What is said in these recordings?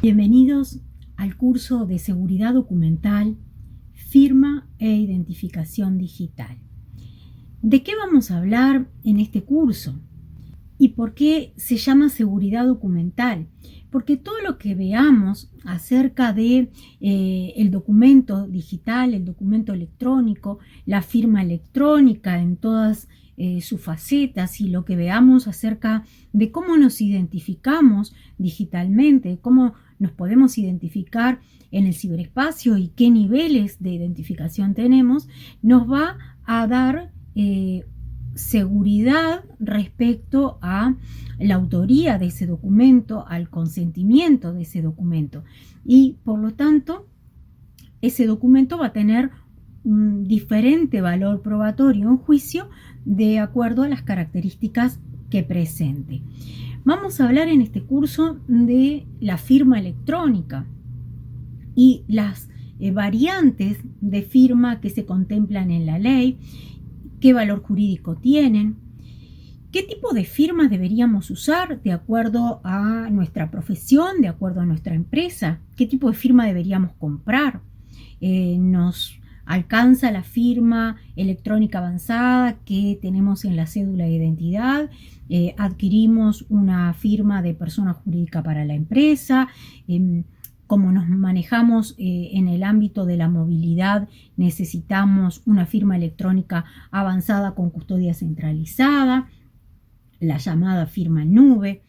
Bienvenidos al curso de Seguridad Documental, Firma e Identificación Digital. ¿De qué vamos a hablar en este curso? ¿Y por qué se llama Seguridad Documental? Porque todo lo que veamos acerca de el documento digital, el documento electrónico, la firma electrónica en todas sus facetas, y lo que veamos acerca de cómo nos identificamos digitalmente, cómo nos podemos identificar en el ciberespacio y qué niveles de identificación tenemos, nos va a dar seguridad respecto a la autoría de ese documento, al consentimiento de ese documento, y por lo tanto ese documento va a tener un diferente valor probatorio en juicio de acuerdo a las características que presente. Vamos a hablar en este curso de la firma electrónica y las variantes de firma que se contemplan en la ley, qué valor jurídico tienen, qué tipo de firmas deberíamos usar de acuerdo a nuestra profesión, de acuerdo a nuestra empresa, qué tipo de firma deberíamos comprar. Nos alcanza la firma electrónica avanzada que tenemos en la cédula de identidad, adquirimos una firma de persona jurídica para la empresa, como nos manejamos en el ámbito de la movilidad, necesitamos una firma electrónica avanzada con custodia centralizada, la llamada firma en nube.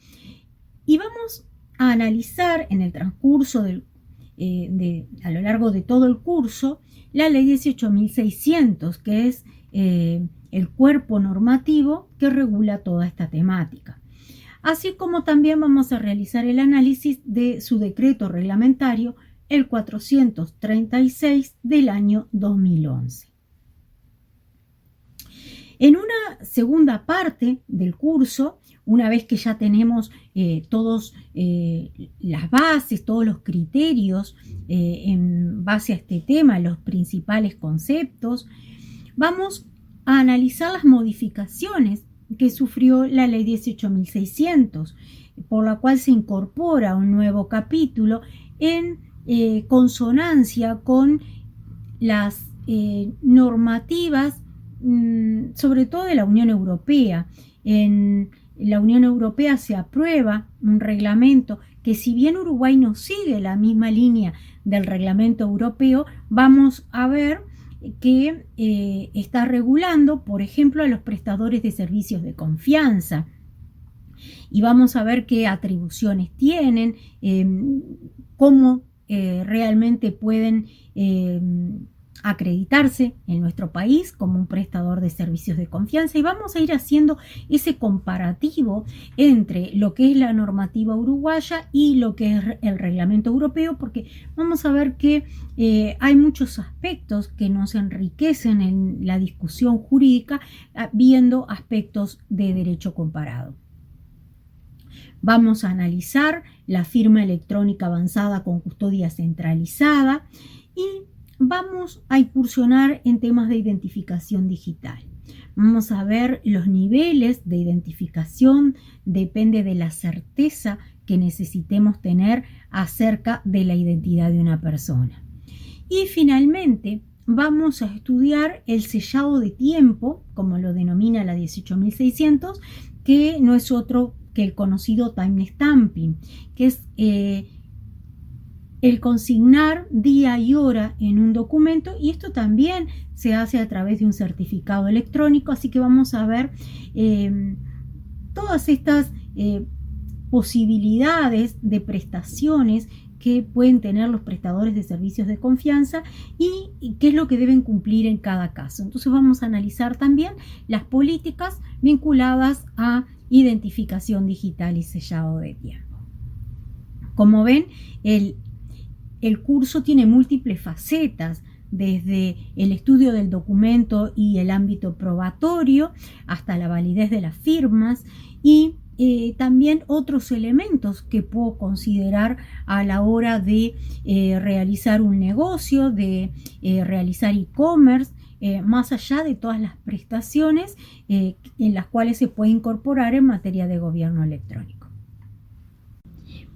Y vamos a analizar en el transcurso a lo largo de todo el curso la ley 18.600, que es el cuerpo normativo que regula toda esta temática. Así como también vamos a realizar el análisis de su decreto reglamentario, el 436 del año 2011. En una segunda parte del curso, una vez que ya tenemos todas las bases, todos los criterios en base a este tema, los principales conceptos, vamos a analizar las modificaciones que sufrió la ley 18.600, por la cual se incorpora un nuevo capítulo en consonancia con las normativas, sobre todo de la Unión Europea. En la Unión Europea se aprueba un reglamento que, si bien Uruguay no sigue la misma línea del reglamento europeo, vamos a ver que está regulando, por ejemplo, a los prestadores de servicios de confianza. Y vamos a ver qué atribuciones tienen, cómo realmente pueden acreditarse en nuestro país como un prestador de servicios de confianza, y vamos a ir haciendo ese comparativo entre lo que es la normativa uruguaya y lo que es el reglamento europeo, porque vamos a ver que hay muchos aspectos que nos enriquecen en la discusión jurídica viendo aspectos de derecho comparado. Vamos a analizar la firma electrónica avanzada con custodia centralizada y vamos a incursionar en temas de identificación digital. Vamos a ver los niveles de identificación, depende de la certeza que necesitemos tener acerca de la identidad de una persona. Y finalmente vamos a estudiar el sellado de tiempo, como lo denomina la 18.600, que no es otro que el conocido time stamping, que es el consignar día y hora en un documento, y esto también se hace a través de un certificado electrónico. Así que vamos a ver todas estas posibilidades de prestaciones que pueden tener los prestadores de servicios de confianza y qué es lo que deben cumplir en cada caso. Entonces vamos a analizar también las políticas vinculadas a identificación digital y sellado de tiempo. Como ven, el curso tiene múltiples facetas, desde el estudio del documento y el ámbito probatorio hasta la validez de las firmas y también otros elementos que puedo considerar a la hora de realizar un negocio, de realizar e-commerce, más allá de todas las prestaciones en las cuales se puede incorporar en materia de gobierno electrónico.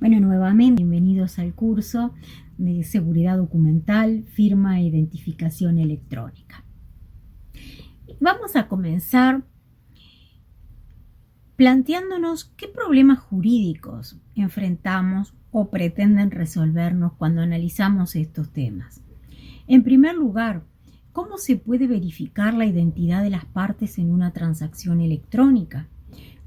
Bueno, nuevamente bienvenidos al curso de seguridad documental, firma e identificación electrónica. Vamos a comenzar planteándonos qué problemas jurídicos enfrentamos o pretenden resolvernos cuando analizamos estos temas. En primer lugar, ¿cómo se puede verificar la identidad de las partes en una transacción electrónica?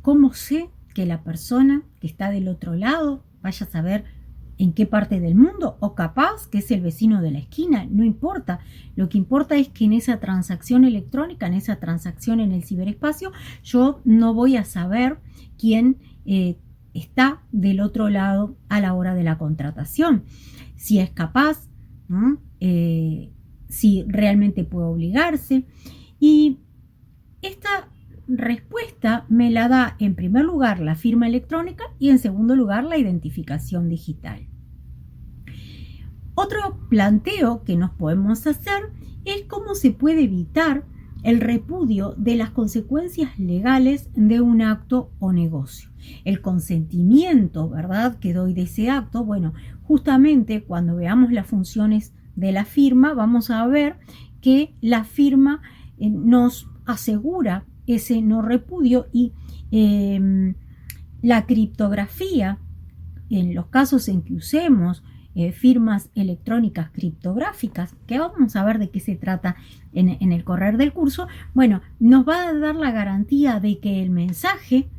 ¿Cómo sé que la persona que está del otro lado vaya a saber en qué parte del mundo, o capaz que es el vecino de la esquina? No importa. Lo que importa es que en esa transacción electrónica, en esa transacción en el ciberespacio, yo no voy a saber quién está del otro lado a la hora de la contratación. Si es capaz, si realmente puede obligarse. Y esta respuesta me la da en primer lugar la firma electrónica y en segundo lugar la identificación digital. Otro planteo que nos podemos hacer es cómo se puede evitar el repudio de las consecuencias legales de un acto o negocio. El consentimiento, ¿verdad?, que doy de ese acto. Bueno, justamente cuando veamos las funciones de la firma, vamos a ver que la firma nos asegura ese no repudio y la criptografía, en los casos en que usemos firmas electrónicas criptográficas, que vamos a ver de qué se trata en el correr del curso, bueno, nos va a dar la garantía de que el mensaje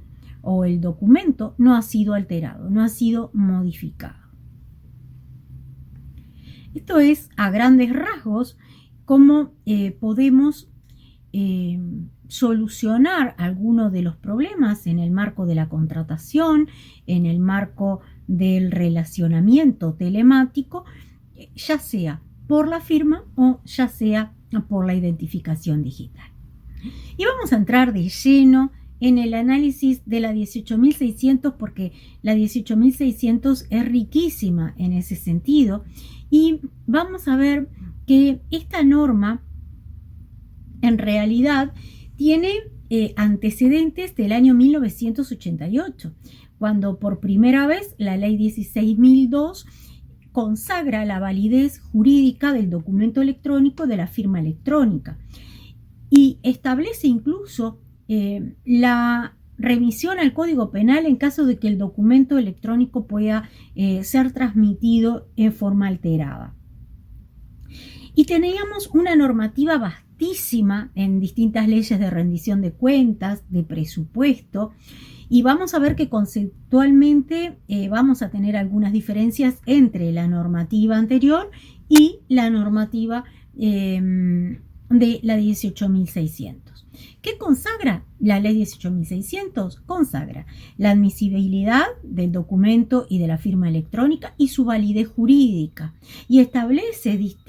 o el documento no ha sido alterado, no ha sido modificado. Esto es, a grandes rasgos, cómo podemos solucionar algunos de los problemas en el marco de la contratación, en el marco del relacionamiento telemático, ya sea por la firma o ya sea por la identificación digital. Y vamos a entrar de lleno en el análisis de la 18.600, porque la 18.600 es riquísima en ese sentido, y vamos a ver que esta norma en realidad tiene antecedentes del año 1988, cuando por primera vez la ley 16.002 consagra la validez jurídica del documento electrónico de la firma electrónica y establece incluso la remisión al Código Penal en caso de que el documento electrónico pueda ser transmitido en forma alterada. Y teníamos una normativa vastísima en distintas leyes de rendición de cuentas, de presupuesto, y vamos a ver que conceptualmente vamos a tener algunas diferencias entre la normativa anterior y la normativa de la 18.600. ¿Qué consagra la ley 18.600? Consagra la admisibilidad del documento y de la firma electrónica y su validez jurídica, y establece un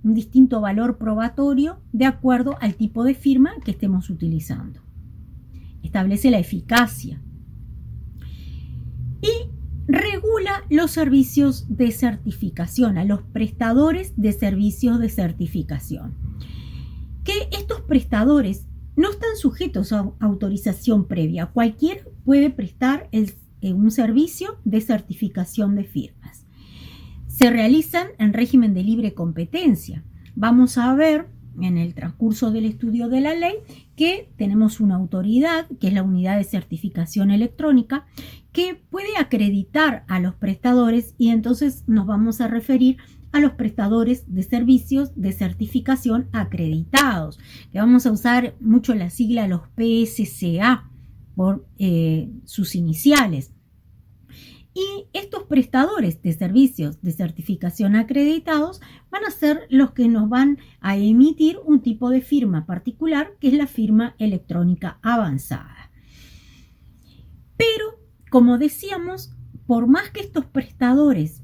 distinto valor probatorio de acuerdo al tipo de firma que estemos utilizando. Establece la eficacia y regula los servicios de certificación, a los prestadores de servicios de certificación. Que estos prestadores no están sujetos a autorización previa. Cualquiera puede prestar un servicio de certificación de firmas. Se realizan en régimen de libre competencia. Vamos a ver en el transcurso del estudio de la ley que tenemos una autoridad, que es la Unidad de Certificación Electrónica, que puede acreditar a los prestadores, y entonces nos vamos a referir a los prestadores de servicios de certificación acreditados, que vamos a usar mucho la sigla los PSCA por sus iniciales. Y estos prestadores de servicios de certificación acreditados van a ser los que nos van a emitir un tipo de firma particular, que es la firma electrónica avanzada. Pero, como decíamos, por más que estos prestadores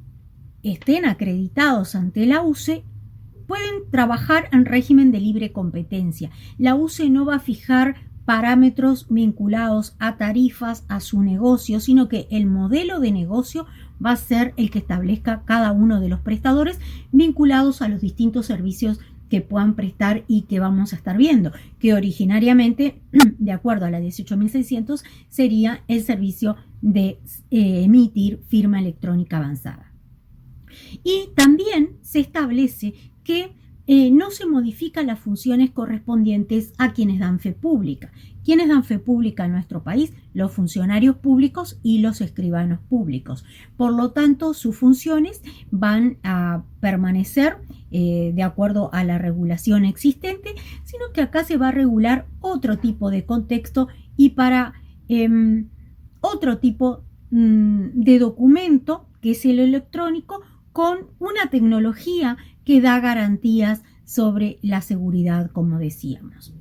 estén acreditados ante la UCE, pueden trabajar en régimen de libre competencia. La UCE no va a fijar parámetros vinculados a tarifas, a su negocio, sino que el modelo de negocio va a ser el que establezca cada uno de los prestadores vinculados a los distintos servicios que puedan prestar y que vamos a estar viendo, que originariamente, de acuerdo a la 18.600, sería el servicio de emitir firma electrónica avanzada. Y también se establece que no se modifican las funciones correspondientes a quienes dan fe pública. ¿Quiénes dan fe pública en nuestro país? Los funcionarios públicos y los escribanos públicos. Por lo tanto, sus funciones van a permanecer de acuerdo a la regulación existente, sino que acá se va a regular otro tipo de contexto y para otro tipo de documento, que es el electrónico, con una tecnología que da garantías sobre la seguridad, como decíamos.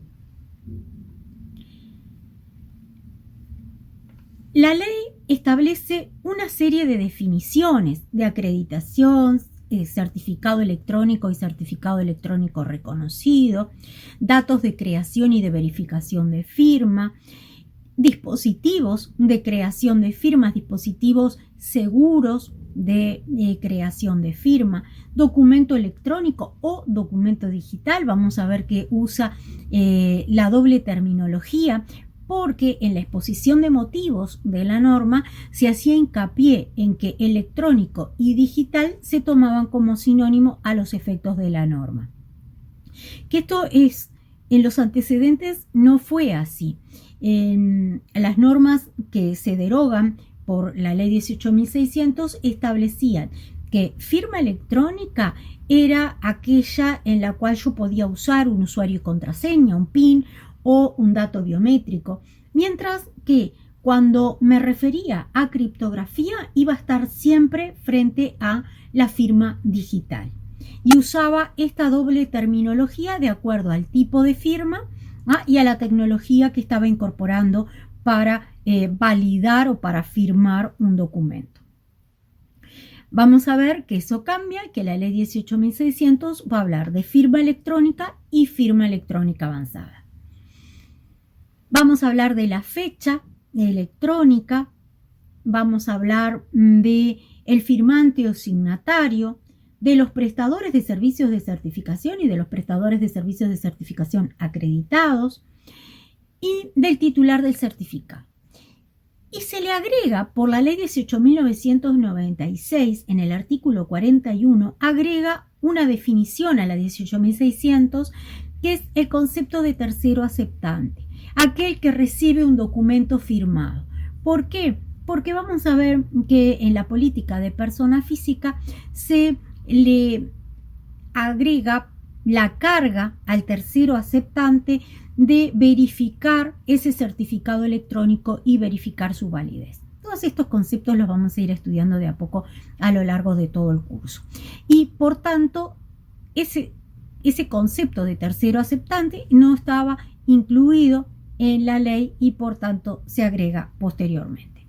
La ley establece una serie de definiciones de acreditación, certificado electrónico y certificado electrónico reconocido, datos de creación y de verificación de firma, dispositivos de creación de firmas, dispositivos seguros de creación de firma, documento electrónico o documento digital. Vamos a ver que usa la doble terminología, porque en la exposición de motivos de la norma se hacía hincapié en que electrónico y digital se tomaban como sinónimo a los efectos de la norma. Que esto es, en los antecedentes no fue así. En las normas que se derogan por la ley 18.600 establecían que firma electrónica era aquella en la cual yo podía usar un usuario y contraseña, un PIN o un dato biométrico, mientras que cuando me refería a criptografía iba a estar siempre frente a la firma digital. Y usaba esta doble terminología de acuerdo al tipo de firma y a la tecnología que estaba incorporando para validar o para firmar un documento. Vamos a ver que eso cambia, que la ley 18.600 va a hablar de firma electrónica y firma electrónica avanzada. Vamos a hablar de la fecha electrónica, vamos a hablar de el firmante o signatario, de los prestadores de servicios de certificación y de los prestadores de servicios de certificación acreditados y del titular del certificado. Y se le agrega, por la ley 18.996, en el artículo 41, agrega una definición a la 18.600, que es el concepto de tercero aceptante, aquel que recibe un documento firmado. ¿Por qué? Porque vamos a ver que en la política de persona física se le agrega la carga al tercero aceptante de verificar ese certificado electrónico y verificar su validez. Todos estos conceptos los vamos a ir estudiando de a poco a lo largo de todo el curso. Y por tanto, ese concepto de tercero aceptante no estaba incluido en la ley y por tanto se agrega posteriormente.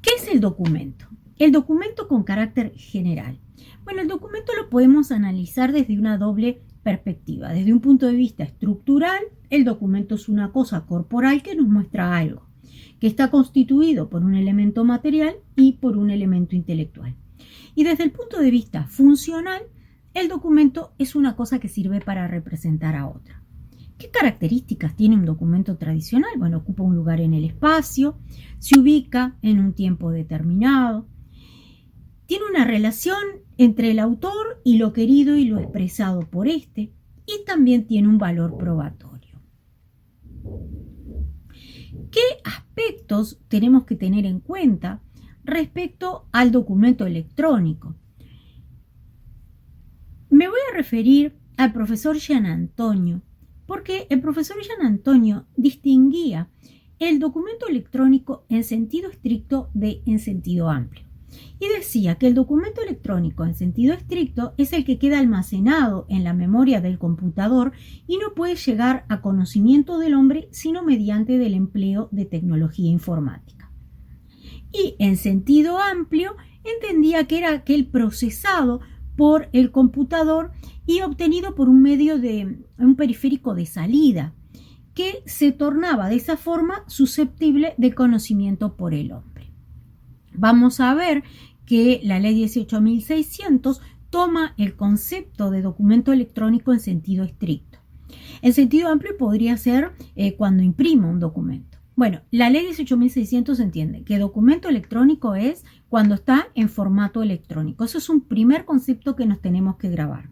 ¿Qué es el documento? El documento con carácter general. Bueno, el documento lo podemos analizar desde una doble perspectiva. Desde un punto de vista estructural, el documento es una cosa corporal que nos muestra algo, que está constituido por un elemento material y por un elemento intelectual. Y desde el punto de vista funcional, el documento es una cosa que sirve para representar a otra. ¿Qué características tiene un documento tradicional? Bueno, ocupa un lugar en el espacio, se ubica en un tiempo determinado, tiene una relación entre el autor y lo querido y lo expresado por éste, y también tiene un valor probatorio. ¿Qué aspectos tenemos que tener en cuenta respecto al documento electrónico? Me voy a referir al profesor Gian Antonio, porque el profesor Gian Antonio distinguía el documento electrónico en sentido estricto de en sentido amplio. Y decía que el documento electrónico en sentido estricto es el que queda almacenado en la memoria del computador y no puede llegar a conocimiento del hombre sino mediante el empleo de tecnología informática. Y en sentido amplio entendía que era aquel procesado por el computador y obtenido por un medio de un periférico de salida, que se tornaba de esa forma susceptible de conocimiento por el hombre. Vamos a ver que la ley 18.600 toma el concepto de documento electrónico en sentido estricto. En sentido amplio podría ser cuando imprimo un documento. Bueno, la ley 18.600 entiende que documento electrónico es cuando está en formato electrónico. Eso es un primer concepto que nos tenemos que grabar.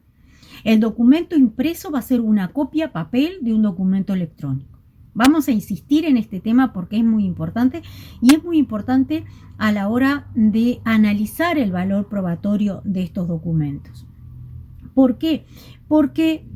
El documento impreso va a ser una copia papel de un documento electrónico. Vamos a insistir en este tema porque es muy importante y es muy importante a la hora de analizar el valor probatorio de estos documentos. ¿Por qué? Porque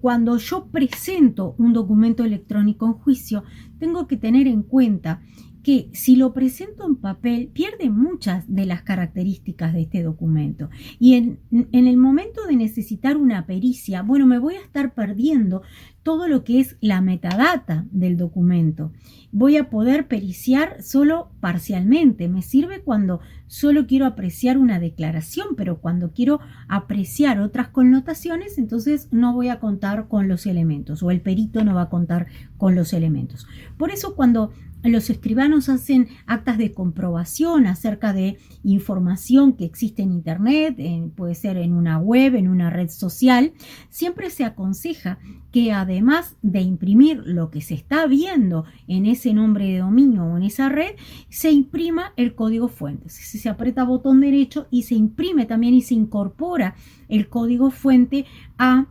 cuando yo presento un documento electrónico en juicio, tengo que tener en cuenta que si lo presento en papel, pierde muchas de las características de este documento. Y en el momento de necesitar una pericia, bueno, me voy a estar perdiendo todo lo que es la metadata del documento. Voy a poder periciar solo parcialmente. Me sirve cuando solo quiero apreciar una declaración, pero cuando quiero apreciar otras connotaciones, entonces no voy a contar con los elementos, o el perito no va a contar con los elementos. Por eso cuando los escribanos hacen actas de comprobación acerca de información que existe en Internet, puede ser en una web, en una red social, siempre se aconseja que además de imprimir lo que se está viendo en ese nombre de dominio o en esa red, se imprima el código fuente. Se aprieta botón derecho y se imprime también y se incorpora el código fuente a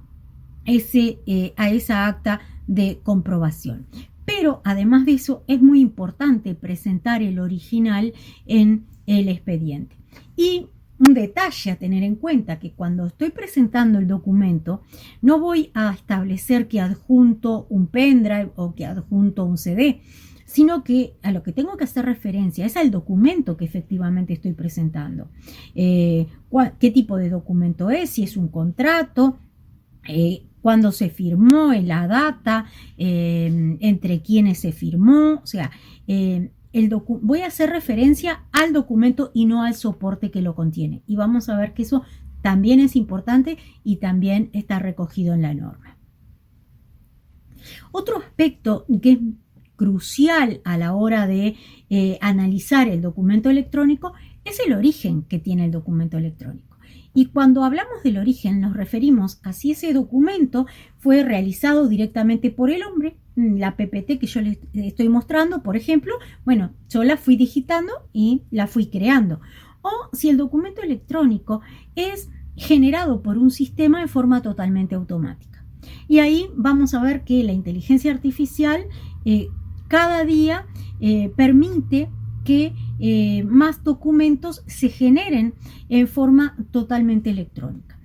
esa acta de comprobación. Pero además de eso es muy importante presentar el original en el expediente. Y un detalle a tener en cuenta, que cuando estoy presentando el documento no voy a establecer que adjunto un pendrive o que adjunto un CD, sino que a lo que tengo que hacer referencia es al documento que efectivamente estoy presentando. ¿Qué tipo de documento es? Si es un contrato, cuándo se firmó, en la data, entre quienes se firmó, o sea, voy a hacer referencia al documento y no al soporte que lo contiene. Y vamos a ver que eso también es importante y también está recogido en la norma. Otro aspecto que es crucial a la hora de analizar el documento electrónico es el origen que tiene el documento electrónico. Y cuando hablamos del origen nos referimos a si ese documento fue realizado directamente por el hombre. La PPT que yo les estoy mostrando, por ejemplo, bueno, yo la fui digitando y la fui creando. O si el documento electrónico es generado por un sistema de forma totalmente automática. Y ahí vamos a ver que la inteligencia artificial cada día permite que más documentos se generen en forma totalmente electrónica.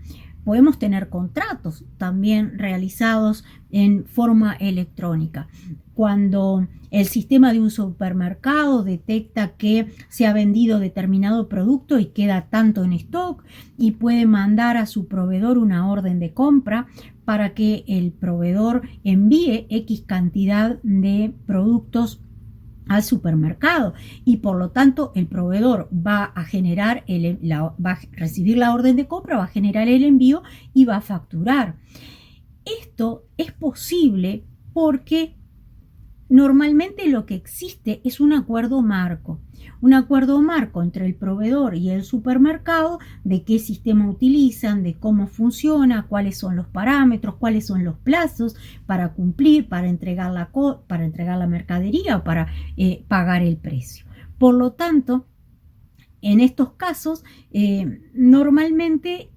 Podemos tener contratos también realizados en forma electrónica. Cuando el sistema de un supermercado detecta que se ha vendido determinado producto y queda tanto en stock y puede mandar a su proveedor una orden de compra para que el proveedor envíe X cantidad de productos al supermercado, y por lo tanto el proveedor va a generar va a recibir la orden de compra, va a generar el envío y va a facturar. Esto es posible porque normalmente lo que existe es un acuerdo marco entre el proveedor y el supermercado de qué sistema utilizan, de cómo funciona, cuáles son los parámetros, cuáles son los plazos para cumplir, para entregar la mercadería o para pagar el precio. Por lo tanto, en estos casos, normalmente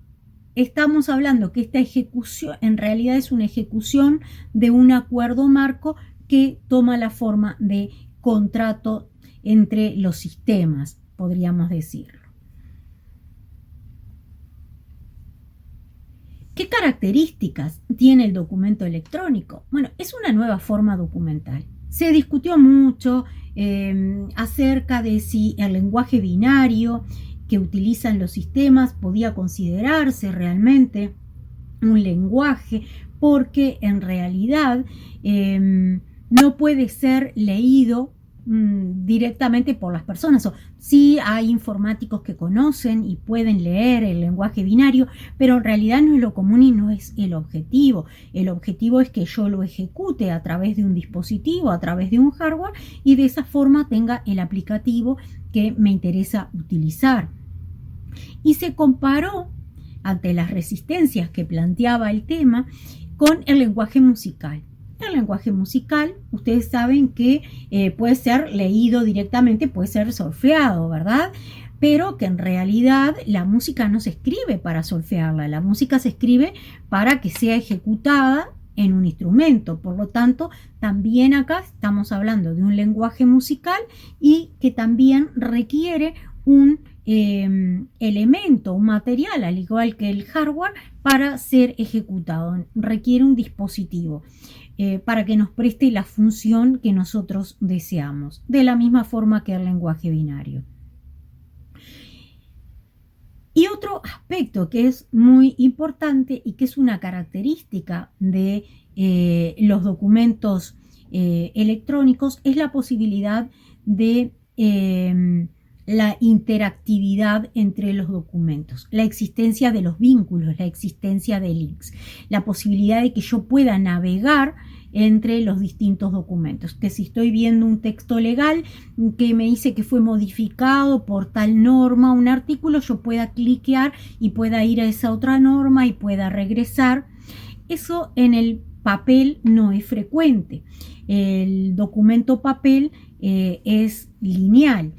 estamos hablando que esta ejecución en realidad es una ejecución de un acuerdo marco que toma la forma de contrato entre los sistemas, podríamos decirlo. ¿Qué características tiene el documento electrónico? Bueno, es una nueva forma documental. Se discutió mucho acerca de si el lenguaje binario que utilizan los sistemas podía considerarse realmente un lenguaje, porque en realidad no puede ser leído directamente por las personas. O sí hay informáticos que conocen y pueden leer el lenguaje binario, pero en realidad no es lo común y no es el objetivo. El objetivo es que yo lo ejecute a través de un dispositivo, a través de un hardware, y de esa forma tenga el aplicativo que me interesa utilizar. y se comparó ante las resistencias que planteaba el tema con el lenguaje musical. El lenguaje musical, ustedes saben que puede ser leído directamente, puede ser solfeado, ¿verdad? Pero que en realidad la música no se escribe para solfearla, la música se escribe para que sea ejecutada en un instrumento. Por lo tanto, también acá estamos hablando de un lenguaje musical y que también requiere un elemento, un material, al igual que el hardware, para ser ejecutado. Requiere un dispositivo para que nos preste la función que nosotros deseamos, de la misma forma que el lenguaje binario. Y otro aspecto que es muy importante y que es una característica de los documentos electrónicos es la posibilidad de la interactividad entre los documentos, la existencia de los vínculos, la existencia de links, la posibilidad de que yo pueda navegar entre los distintos documentos, que si estoy viendo un texto legal que me dice que fue modificado por tal norma, un artículo, yo pueda cliquear y pueda ir a esa otra norma y pueda regresar. Eso en el papel no es frecuente. El documento papel es lineal.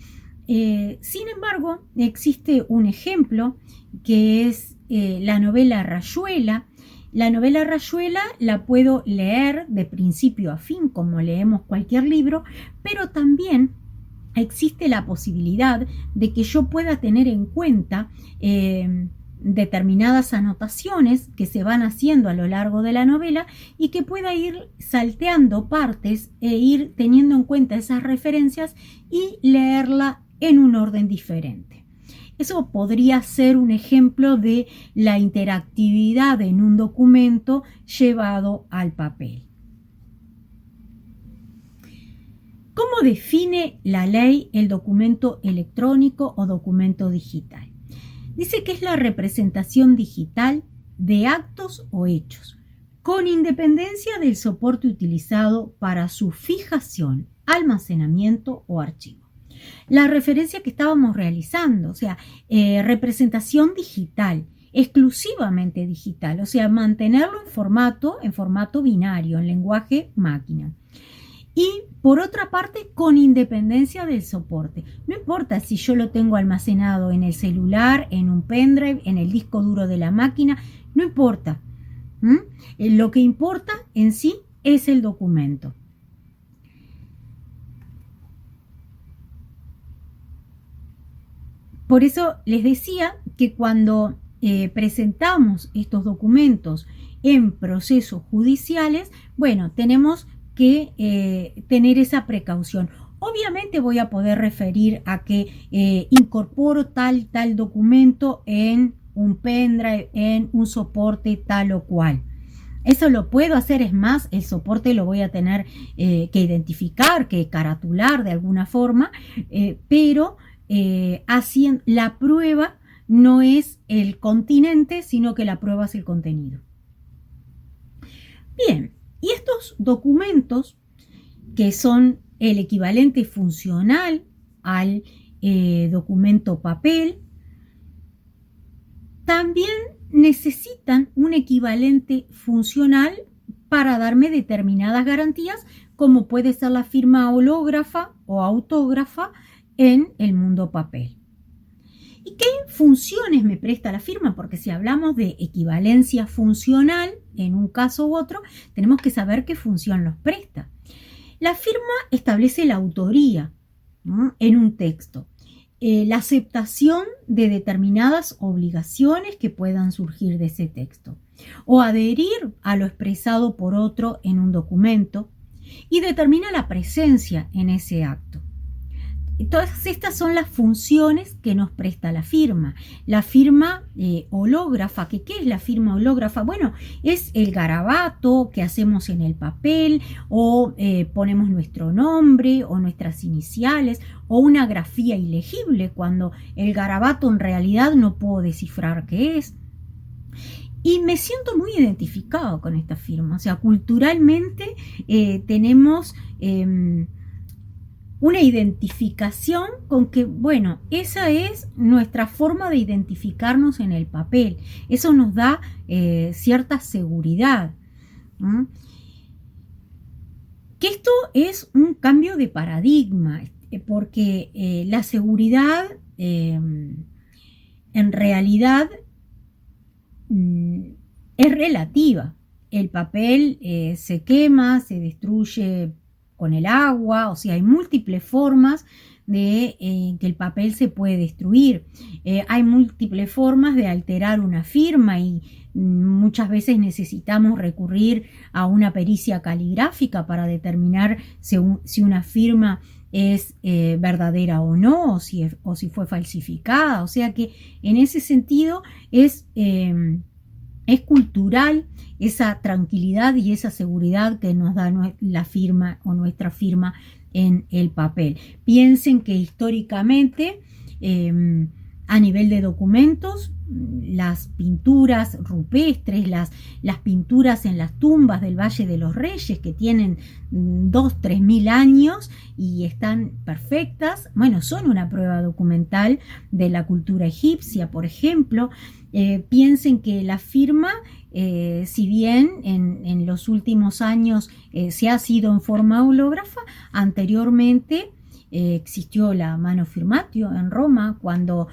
Sin embargo, existe un ejemplo que es la novela Rayuela. La novela Rayuela la puedo leer de principio a fin, como leemos cualquier libro, pero también existe la posibilidad de que yo pueda tener en cuenta determinadas anotaciones que se van haciendo a lo largo de la novela y que pueda ir salteando partes e ir teniendo en cuenta esas referencias y leerla en un orden diferente. Eso podría ser un ejemplo de la interactividad en un documento llevado al papel. ¿Cómo define la ley el documento electrónico o documento digital? Dice que es la representación digital de actos o hechos, con independencia del soporte utilizado para su fijación, almacenamiento o archivo. La referencia que estábamos realizando, o sea, representación digital, exclusivamente digital, o sea, mantenerlo en formato binario, en lenguaje máquina. Y por otra parte, con independencia del soporte. No importa si yo lo tengo almacenado en el celular, en un pendrive, en el disco duro de la máquina, no importa. Lo que importa en sí es el documento. Por eso les decía que cuando presentamos estos documentos en procesos judiciales, bueno, tenemos que tener esa precaución. Obviamente voy a poder referir a que incorporo tal documento en un pendrive, en un soporte tal o cual. Eso lo puedo hacer, es más, el soporte lo voy a tener que identificar, que caratular de alguna forma, pero haciendo la prueba no es el continente, sino que la prueba es el contenido. Bien, y estos documentos, que son el equivalente funcional al documento papel, también necesitan un equivalente funcional para darme determinadas garantías, como puede ser la firma hológrafa o autógrafa en el mundo papel. ¿Y qué funciones me presta la firma? Porque si hablamos de equivalencia funcional en un caso u otro, tenemos que saber qué función nos presta. La firma establece la autoría, ¿no?, en un texto, la aceptación de determinadas obligaciones que puedan surgir de ese texto, o adherir a lo expresado por otro en un documento, y determina la presencia en ese acto. Todas estas son las funciones que nos presta la firma. La firma hológrafa, ¿qué es la firma hológrafa? Bueno, es el garabato que hacemos en el papel, o ponemos nuestro nombre o nuestras iniciales, o una grafía ilegible cuando el garabato en realidad no puedo descifrar qué es. Y me siento muy identificado con esta firma. O sea, culturalmente tenemos una identificación con que, bueno, esa es nuestra forma de identificarnos en el papel. Eso nos da cierta seguridad. Que esto es un cambio de paradigma, porque la seguridad en realidad es relativa. El papel se quema, se destruye con el agua, o sea, hay múltiples formas de que el papel se puede destruir. Hay múltiples formas de alterar una firma y muchas veces necesitamos recurrir a una pericia caligráfica para determinar si una firma es verdadera o no, o si fue falsificada. O sea que en ese sentido es cultural esa tranquilidad y esa seguridad que nos da la firma o nuestra firma en el papel. Piensen que históricamente a nivel de documentos, las pinturas rupestres, las pinturas en las tumbas del Valle de los Reyes que tienen 2.000-3.000 mil años y están perfectas, bueno, son una prueba documental de la cultura egipcia, por ejemplo. Piensen que la firma, si bien en los últimos años se ha sido en forma hológrafa, anteriormente existió la mano firmatio en Roma cuando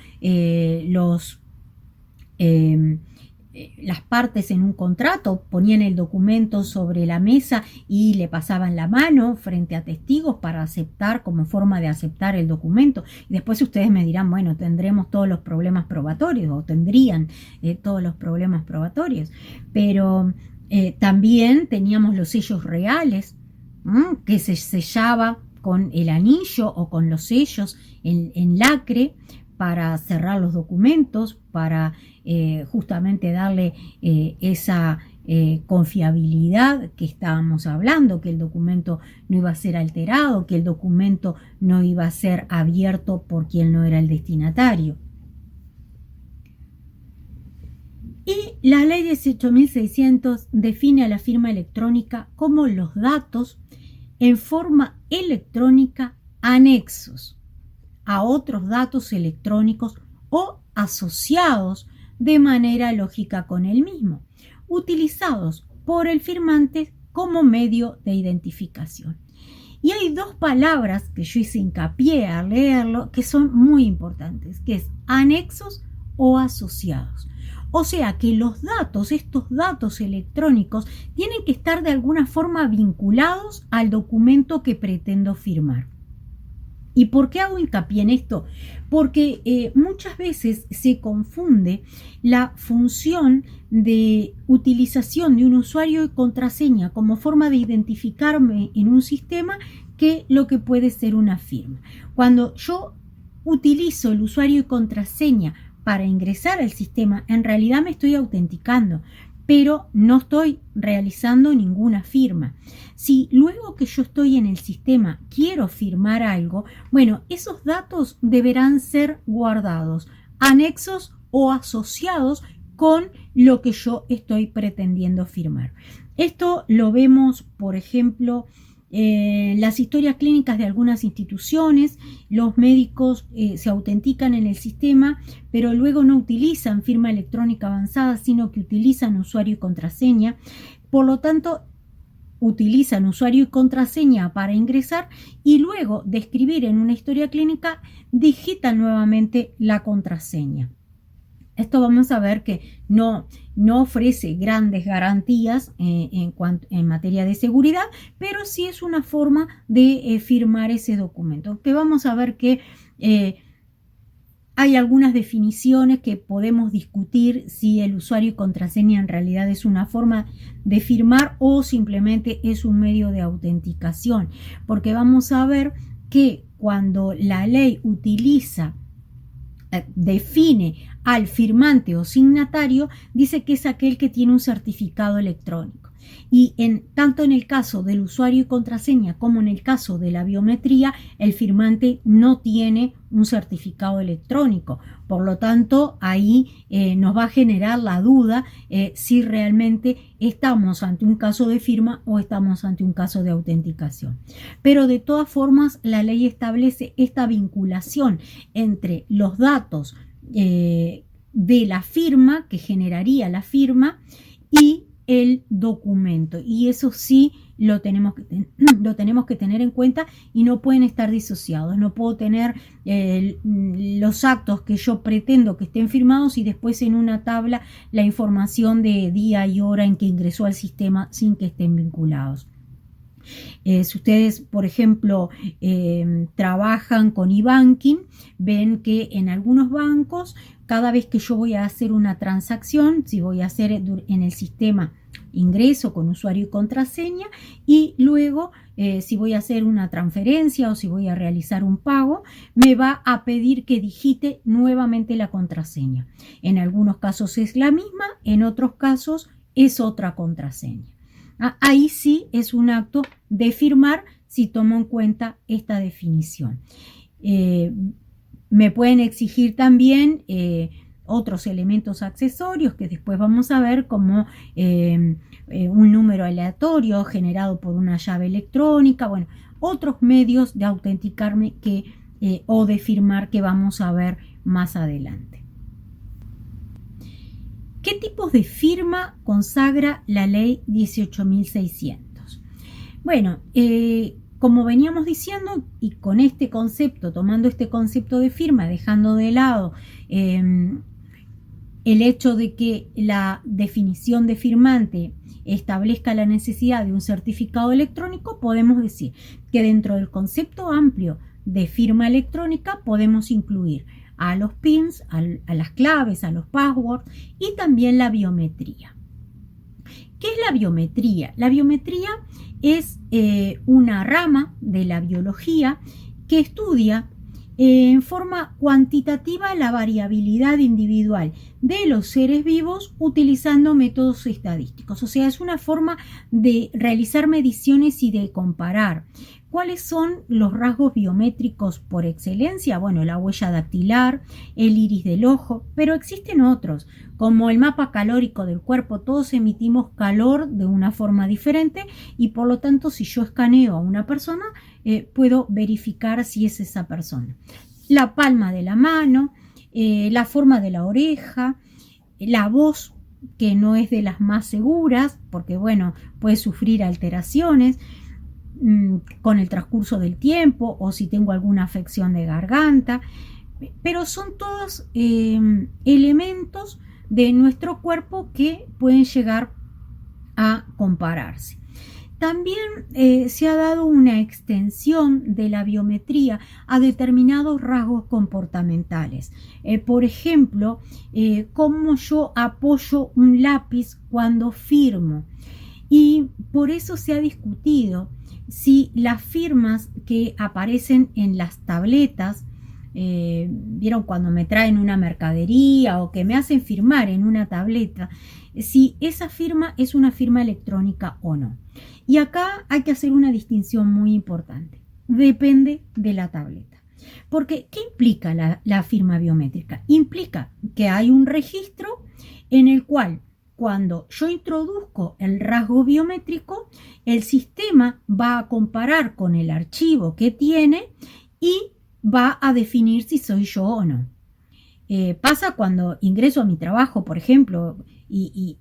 las partes en un contrato ponían el documento sobre la mesa y le pasaban la mano frente a testigos para aceptar, como forma de aceptar el documento. Y después ustedes me dirán, bueno, tendremos todos los problemas probatorios, o tendrían todos los problemas probatorios, pero también teníamos los sellos reales, que se sellaba con el anillo o con los sellos en lacre para cerrar los documentos, para justamente darle esa confiabilidad que estábamos hablando, que el documento no iba a ser alterado, que el documento no iba a ser abierto por quien no era el destinatario. Y la ley 18.600 define a la firma electrónica como los datos en forma electrónica anexos a otros datos electrónicos o asociados de manera lógica con el mismo, utilizados por el firmante como medio de identificación. Y hay dos palabras que yo hice hincapié al leerlo que son muy importantes, que es anexos o asociados. O sea que los datos, estos datos electrónicos, tienen que estar de alguna forma vinculados al documento que pretendo firmar. ¿Y por qué hago hincapié en esto? Porque muchas veces se confunde la función de utilización de un usuario y contraseña como forma de identificarme en un sistema que lo que puede ser una firma. Cuando yo utilizo el usuario y contraseña para ingresar al sistema, en realidad me estoy autenticando, pero no estoy realizando ninguna firma. Si luego que yo estoy en el sistema quiero firmar algo, bueno, esos datos deberán ser guardados, anexos o asociados con lo que yo estoy pretendiendo firmar. Esto lo vemos, por ejemplo, las historias clínicas de algunas instituciones. Los médicos se autentican en el sistema, pero luego no utilizan firma electrónica avanzada, sino que utilizan usuario y contraseña. Por lo tanto, utilizan usuario y contraseña para ingresar y luego de escribir en una historia clínica digitan nuevamente la contraseña. Esto vamos a ver que no ofrece grandes garantías en materia de seguridad, pero sí es una forma de firmar ese documento. Que vamos a ver que hay algunas definiciones que podemos discutir si el usuario y contraseña en realidad es una forma de firmar o simplemente es un medio de autenticación, porque vamos a ver que cuando la ley define al firmante o signatario, dice que es aquel que tiene un certificado electrónico. Y tanto en el caso del usuario y contraseña como en el caso de la biometría, el firmante no tiene un certificado electrónico. Por lo tanto, ahí nos va a generar la duda si realmente estamos ante un caso de firma o estamos ante un caso de autenticación. Pero de todas formas, la ley establece esta vinculación entre los datos de la firma, que generaría la firma, y el documento, y eso sí lo tenemos que tener en cuenta y no pueden estar disociados. No puedo tener los actos que yo pretendo que estén firmados y después en una tabla la información de día y hora en que ingresó al sistema sin que estén vinculados. Si ustedes, por ejemplo, trabajan con e-banking, ven que en algunos bancos, cada vez que yo voy a hacer una transacción, si voy a hacer en el sistema ingreso con usuario y contraseña, y luego si voy a hacer una transferencia o si voy a realizar un pago, me va a pedir que digite nuevamente la contraseña. En algunos casos es la misma, en otros casos es otra contraseña. Ahí sí es un acto de firmar si tomo en cuenta esta definición. Me pueden exigir también otros elementos accesorios que después vamos a ver, como un número aleatorio generado por una llave electrónica, bueno, otros medios de autenticarme o de firmar que vamos a ver más adelante. ¿Qué tipos de firma consagra la ley 18.600? Bueno, como veníamos diciendo, y con este concepto, tomando este concepto de firma, dejando de lado el hecho de que la definición de firmante establezca la necesidad de un certificado electrónico, podemos decir que dentro del concepto amplio de firma electrónica podemos incluir a los pins, a las claves, a los passwords y también la biometría. ¿Qué es la biometría? La biometría es una rama de la biología que estudia en forma cuantitativa la variabilidad individual de los seres vivos utilizando métodos estadísticos. O sea, es una forma de realizar mediciones y de comparar. ¿Cuáles son los rasgos biométricos por excelencia? Bueno, la huella dactilar, el iris del ojo, pero existen otros, como el mapa calórico del cuerpo. Todos emitimos calor de una forma diferente y por lo tanto, si yo escaneo a una persona, puedo verificar si es esa persona. La palma de la mano, la forma de la oreja, la voz, que no es de las más seguras, porque bueno, puede sufrir alteraciones con el transcurso del tiempo o si tengo alguna afección de garganta, pero son todos elementos de nuestro cuerpo que pueden llegar a compararse. También se ha dado una extensión de la biometría a determinados rasgos comportamentales. Por ejemplo, cómo yo apoyo un lápiz cuando firmo. Y por eso se ha discutido si las firmas que aparecen en las tabletas, vieron cuando me traen una mercadería o que me hacen firmar en una tableta, si esa firma es una firma electrónica o no. Y acá hay que hacer una distinción muy importante. Depende de la tableta. Porque, ¿qué implica la firma biométrica? Implica que hay un registro en el cual, cuando yo introduzco el rasgo biométrico, el sistema va a comparar con el archivo que tiene y va a definir si soy yo o no. Pasa cuando ingreso a mi trabajo, por ejemplo, y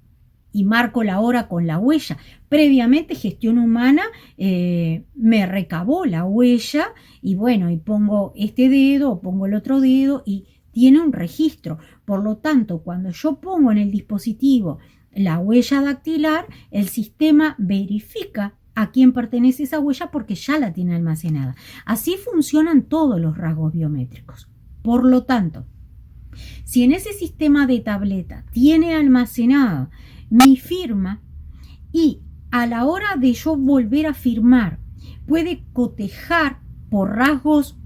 marco la hora con la huella. Previamente, gestión humana me recabó la huella y bueno, y pongo este dedo o pongo el otro dedo y tiene un registro. Por lo tanto, cuando yo pongo en el dispositivo la huella dactilar, el sistema verifica a quién pertenece esa huella porque ya la tiene almacenada. Así funcionan todos los rasgos biométricos. Por lo tanto, si en ese sistema de tableta tiene almacenada mi firma y a la hora de yo volver a firmar puede cotejar por rasgos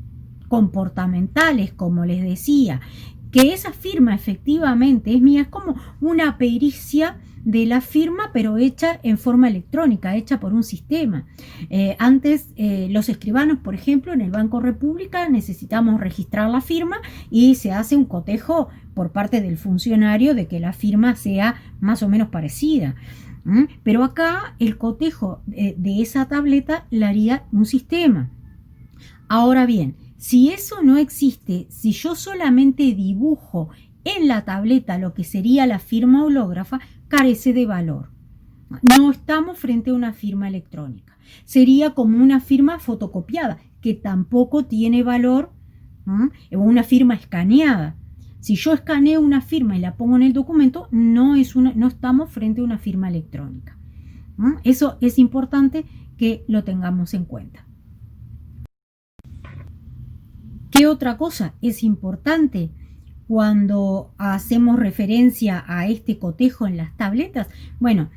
comportamentales, como les decía, que esa firma efectivamente es mía, es como una pericia de la firma, pero hecha en forma electrónica, hecha por un sistema. Antes, los escribanos, por ejemplo, en el Banco República necesitamos registrar la firma y se hace un cotejo por parte del funcionario de que la firma sea más o menos parecida. Pero acá el cotejo de esa tableta la haría un sistema. Ahora bien, si eso no existe, si yo solamente dibujo en la tableta lo que sería la firma hológrafa, carece de valor. No estamos frente a una firma electrónica. Sería como una firma fotocopiada, que tampoco tiene valor, o una firma escaneada. Si yo escaneo una firma y la pongo en el documento, no estamos frente a una firma electrónica. Eso es importante que lo tengamos en cuenta. ¿Qué otra cosa es importante cuando hacemos referencia a este cotejo en las tabletas? Bueno,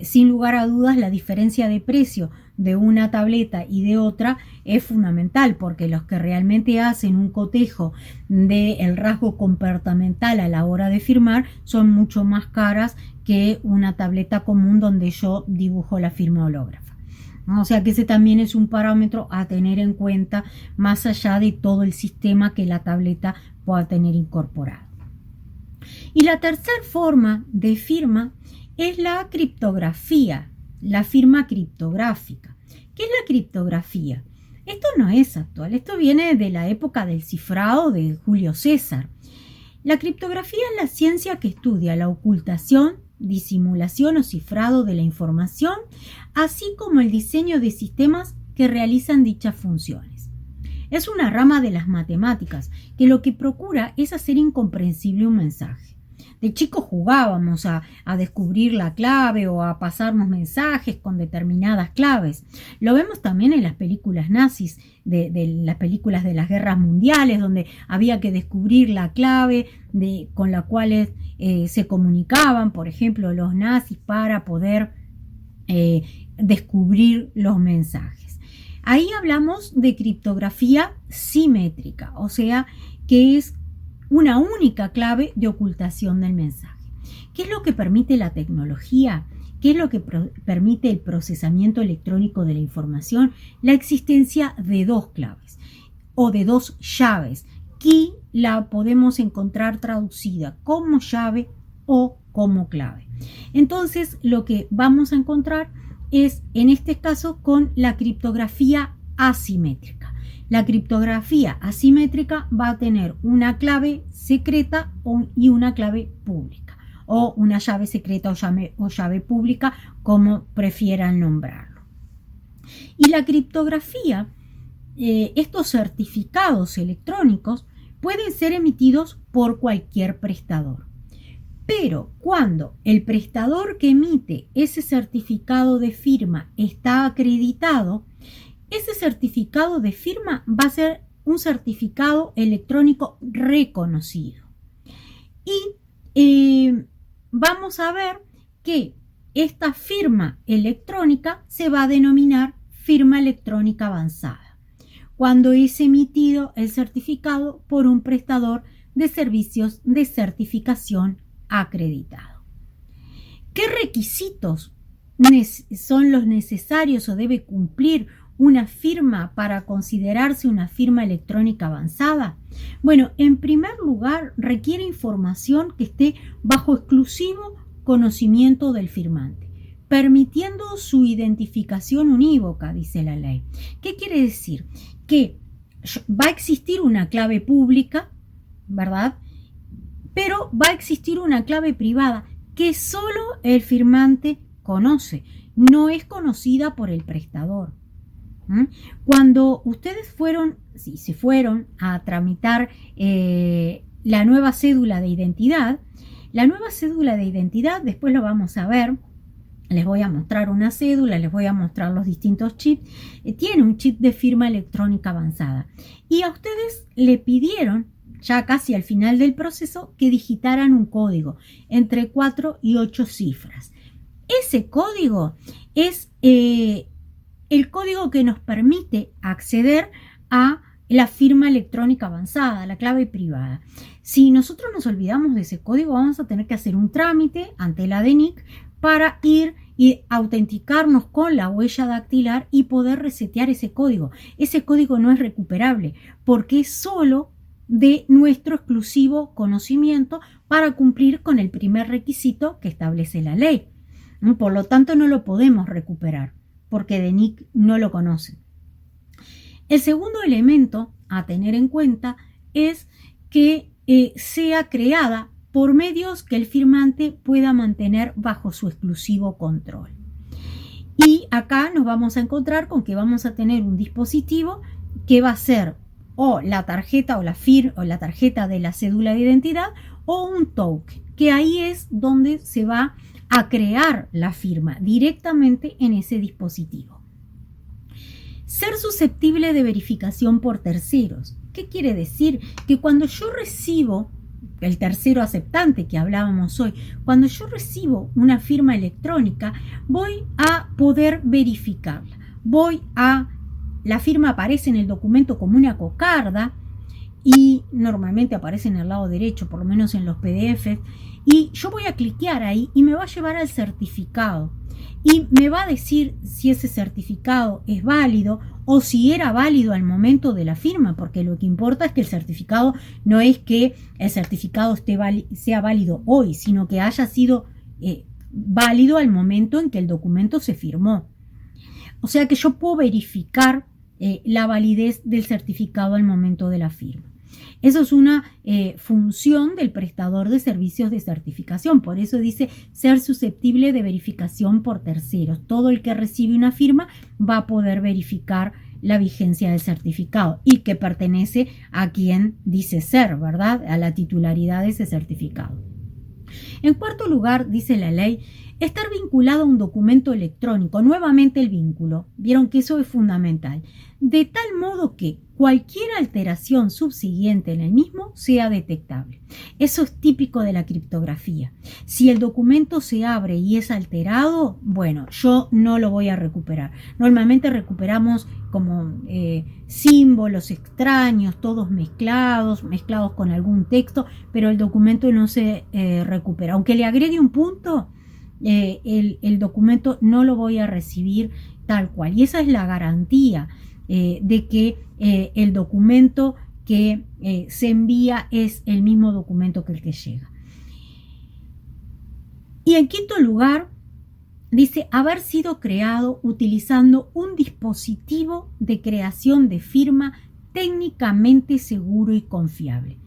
sin lugar a dudas, la diferencia de precio de una tableta y de otra es fundamental, porque los que realmente hacen un cotejo del rasgo comportamental a la hora de firmar son mucho más caras que una tableta común donde yo dibujo la firma hológrafa. O sea que ese también es un parámetro a tener en cuenta, más allá de todo el sistema que la tableta pueda tener incorporado. Y la tercera forma de firma es la criptografía, la firma criptográfica. ¿Qué es la criptografía? Esto no es actual, esto viene de la época del cifrado de Julio César. La criptografía es la ciencia que estudia la ocultación, disimulación o cifrado de la información, así como el diseño de sistemas que realizan dichas funciones. Es una rama de las matemáticas que lo que procura es hacer incomprensible un mensaje. De chicos jugábamos a descubrir la clave o a pasarnos mensajes con determinadas claves. Lo vemos también en las películas nazis, de las películas de las guerras mundiales, donde había que descubrir la clave con la cual se comunicaban, por ejemplo, los nazis para poder descubrir los mensajes. Ahí hablamos de criptografía simétrica, o sea, que es una única clave de ocultación del mensaje. ¿Qué es lo que permite la tecnología? ¿Qué es lo que permite el procesamiento electrónico de la información? La existencia de dos claves o de dos llaves. Aquí la podemos encontrar traducida como llave o como clave. Entonces, lo que vamos a encontrar es, en este caso, con la criptografía asimétrica. La criptografía asimétrica va a tener una clave secreta y una clave pública, o una llave secreta o llave pública, como prefieran nombrarlo. Y la criptografía, estos certificados electrónicos pueden ser emitidos por cualquier prestador. Pero cuando el prestador que emite ese certificado de firma está acreditado, ese certificado de firma va a ser un certificado electrónico reconocido. Y vamos a ver que esta firma electrónica se va a denominar firma electrónica avanzada, cuando es emitido el certificado por un prestador de servicios de certificación acreditado. ¿Qué requisitos son los necesarios o debe cumplir una firma para considerarse una firma electrónica avanzada? Bueno, en primer lugar, requiere información que esté bajo exclusivo conocimiento del firmante, permitiendo su identificación unívoca, dice la ley. ¿Qué quiere decir? Que va a existir una clave pública, ¿verdad? Pero va a existir una clave privada que solo el firmante conoce, no es conocida por el prestador. Cuando ustedes se fueron a tramitar la nueva cédula de identidad, después lo vamos a ver, les voy a mostrar una cédula, les voy a mostrar los distintos chips, tiene un chip de firma electrónica avanzada. Y a ustedes le pidieron, ya casi al final del proceso, que digitaran un código entre 4 y 8 cifras. Ese código es el código que nos permite acceder a la firma electrónica avanzada, la clave privada. Si nosotros nos olvidamos de ese código, vamos a tener que hacer un trámite ante la DENIC para ir y autenticarnos con la huella dactilar y poder resetear ese código. Ese código no es recuperable porque es solo de nuestro exclusivo conocimiento para cumplir con el primer requisito que establece la ley. Por lo tanto, no lo podemos recuperar porque DENIC no lo conoce. El segundo elemento a tener en cuenta es que sea creada por medios que el firmante pueda mantener bajo su exclusivo control. Y acá nos vamos a encontrar con que vamos a tener un dispositivo que va a ser o la tarjeta o la tarjeta de la cédula de identidad o un token, que ahí es donde se va a crear la firma directamente en ese dispositivo. Ser susceptible de verificación por terceros. ¿Qué quiere decir? Que cuando yo recibo el tercero aceptante que hablábamos hoy, cuando yo recibo una firma electrónica, voy a poder verificarla. La firma aparece en el documento como una cocarda y normalmente aparece en el lado derecho, por lo menos en los PDFs, y yo voy a cliquear ahí y me va a llevar al certificado y me va a decir si ese certificado es válido o si era válido al momento de la firma, porque lo que importa es que el certificado no es que el certificado sea válido hoy, sino que haya sido válido al momento en que el documento se firmó. O sea que yo puedo verificar la validez del certificado al momento de la firma. Eso es una función del prestador de servicios de certificación. Por eso dice ser susceptible de verificación por terceros. Todo el que recibe una firma va a poder verificar la vigencia del certificado y que pertenece a quien dice ser, ¿verdad? A la titularidad de ese certificado. En cuarto lugar, dice la ley, estar vinculado a un documento electrónico. Nuevamente el vínculo. Vieron que eso es fundamental. De tal modo que cualquier alteración subsiguiente en el mismo sea detectable. Eso es típico de la criptografía. Si el documento se abre y es alterado, bueno, yo no lo voy a recuperar. Normalmente recuperamos como símbolos extraños, todos mezclados con algún texto, pero el documento no se recupera. Aunque le agregue un punto, el documento no lo voy a recibir tal cual. Y esa es la garantía de que el documento que se envía es el mismo documento que el que llega. Y en quinto lugar, dice haber sido creado utilizando un dispositivo de creación de firma técnicamente seguro y confiable.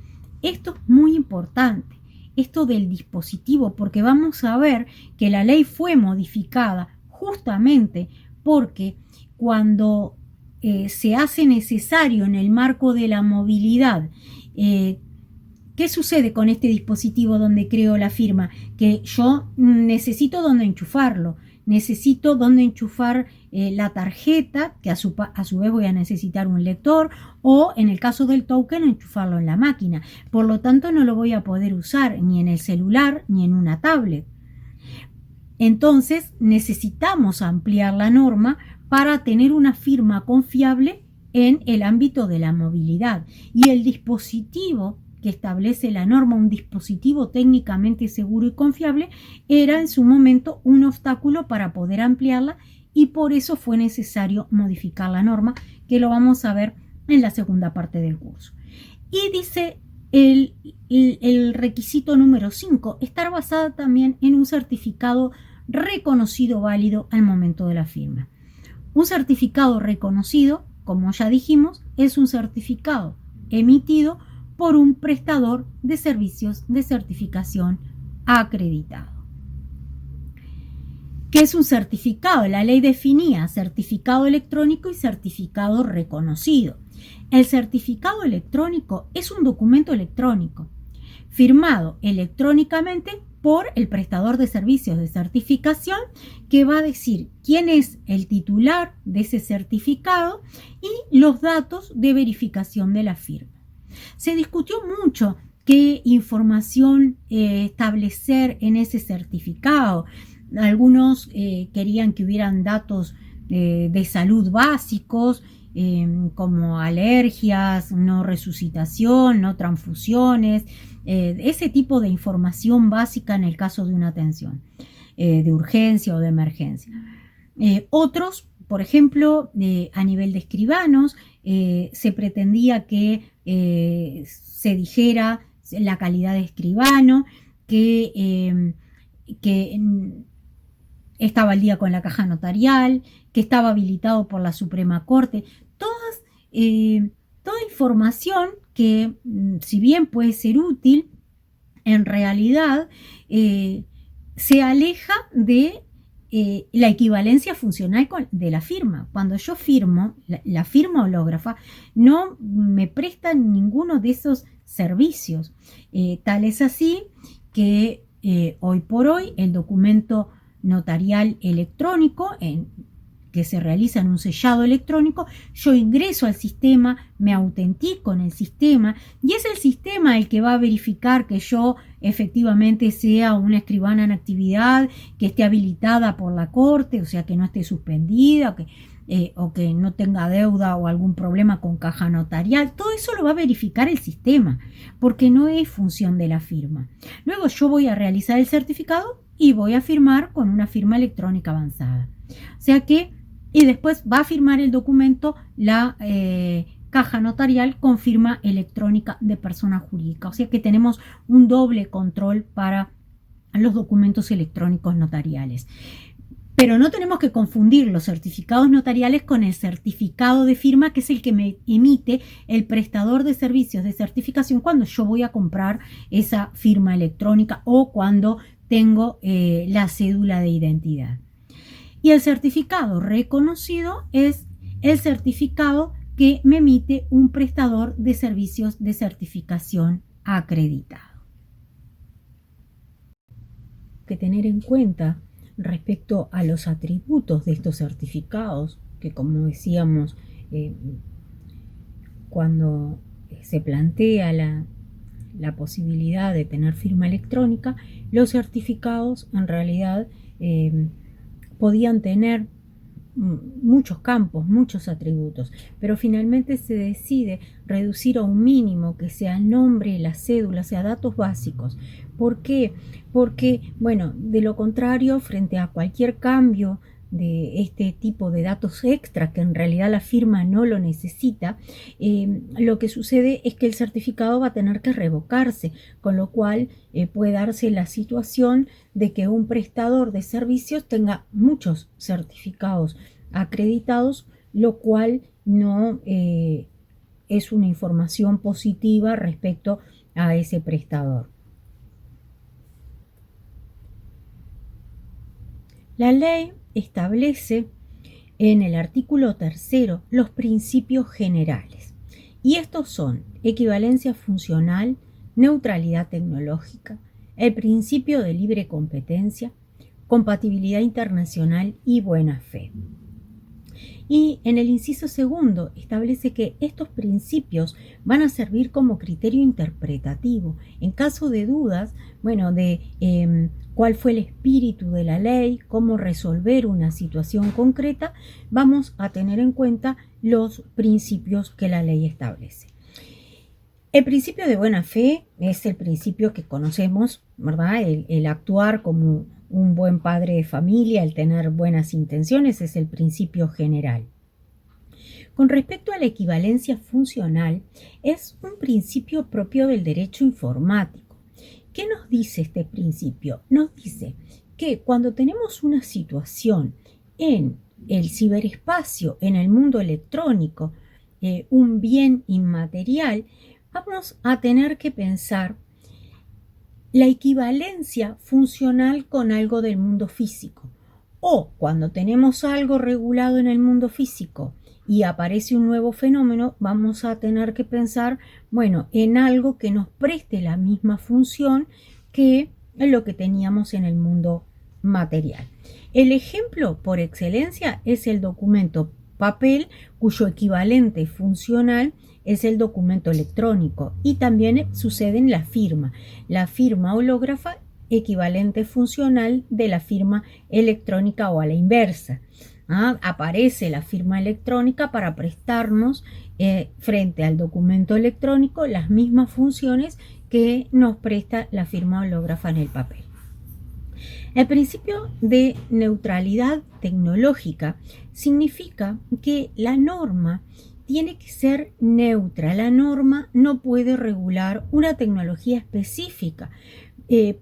Esto es muy importante, esto del dispositivo, porque vamos a ver que la ley fue modificada justamente porque cuando se hace necesario en el marco de la movilidad, ¿qué sucede con este dispositivo donde creo la firma? Que yo necesito dónde enchufarlo, necesito dónde enchufar la tarjeta, que a su vez voy a necesitar un lector, o en el caso del token, enchufarlo en la máquina. Por lo tanto, no lo voy a poder usar ni en el celular ni en una tablet. Entonces, necesitamos ampliar la norma para tener una firma confiable en el ámbito de la movilidad. Y el dispositivo que establece la norma, un dispositivo técnicamente seguro y confiable, era en su momento un obstáculo para poder ampliarla y por eso fue necesario modificar la norma, que lo vamos a ver en la segunda parte del curso. Y dice el requisito número 5, estar basada también en un certificado reconocido válido al momento de la firma. Un certificado reconocido, como ya dijimos, es un certificado emitido por un prestador de servicios de certificación acreditado. ¿Qué es un certificado? La ley definía certificado electrónico y certificado reconocido. El certificado electrónico es un documento electrónico firmado electrónicamente por el prestador de servicios de certificación que va a decir quién es el titular de ese certificado y los datos de verificación de la firma. Se discutió mucho qué información establecer en ese certificado. Algunos querían que hubieran datos de salud básicos, como alergias, no resucitación, no transfusiones, ese tipo de información básica en el caso de una atención de urgencia o de emergencia. Otros, por ejemplo, a nivel de escribanos, se pretendía que se dijera la calidad de escribano, que estaba al día con la caja notarial, que estaba habilitado por la Suprema Corte. Toda información que, si bien puede ser útil, en realidad se aleja de la equivalencia funcional de la firma. Cuando yo firmo, la firma hológrafa no me presta ninguno de esos servicios. Tal es así que hoy por hoy el documento notarial electrónico que se realiza en un sellado electrónico, yo ingreso al sistema, me autentico en el sistema y es el sistema el que va a verificar que yo efectivamente sea una escribana en actividad, que esté habilitada por la corte, o sea que no esté suspendida, o que no tenga deuda o algún problema con caja notarial. Todo eso lo va a verificar el sistema porque no es función de la firma. Luego yo voy a realizar el certificado y voy a firmar con una firma electrónica avanzada. O sea que, y después va a firmar el documento la caja notarial con firma electrónica de persona jurídica. O sea que tenemos un doble control para los documentos electrónicos notariales. Pero no tenemos que confundir los certificados notariales con el certificado de firma, que es el que me emite el prestador de servicios de certificación cuando yo voy a comprar esa firma electrónica o cuando tengo la cédula de identidad. Y el certificado reconocido es el certificado que me emite un prestador de servicios de certificación acreditado. Hay que tener en cuenta respecto a los atributos de estos certificados, que como decíamos, cuando se plantea la posibilidad de tener firma electrónica, los certificados en realidad podían tener muchos campos, muchos atributos, pero finalmente se decide reducir a un mínimo, que sea el nombre, la cédula, o sea, datos básicos. ¿Por qué? Porque, bueno, de lo contrario, frente a cualquier cambio de este tipo de datos extra, que en realidad la firma no lo necesita, lo que sucede es que el certificado va a tener que revocarse, con lo cual puede darse la situación de que un prestador de servicios tenga muchos certificados acreditados, lo cual no es una información positiva respecto a ese prestador. La ley establece en el artículo 3 los principios generales, y estos son equivalencia funcional, neutralidad tecnológica, el principio de libre competencia, compatibilidad internacional y buena fe. Y en el inciso 2 establece que estos principios van a servir como criterio interpretativo. En caso de dudas, bueno, de cuál fue el espíritu de la ley, cómo resolver una situación concreta, vamos a tener en cuenta los principios que la ley establece. El principio de buena fe es el principio que conocemos, ¿verdad? El actuar como un buen padre de familia, el tener buenas intenciones, es el principio general. Con respecto a la equivalencia funcional, es un principio propio del derecho informático. ¿Qué nos dice este principio? Nos dice que cuando tenemos una situación en el ciberespacio, en el mundo electrónico, un bien inmaterial, vamos a tener que pensar la equivalencia funcional con algo del mundo físico. O cuando tenemos algo regulado en el mundo físico y aparece un nuevo fenómeno, vamos a tener que pensar, bueno, en algo que nos preste la misma función que lo que teníamos en el mundo material. El ejemplo por excelencia es el documento papel, cuyo equivalente funcional es el documento electrónico, y también sucede en la firma hológrafa, equivalente funcional de la firma electrónica o a la inversa. aparece la firma electrónica para prestarnos frente al documento electrónico las mismas funciones que nos presta la firma hológrafa en el papel. El principio de neutralidad tecnológica significa que la norma tiene que ser neutra. La norma no puede regular una tecnología específica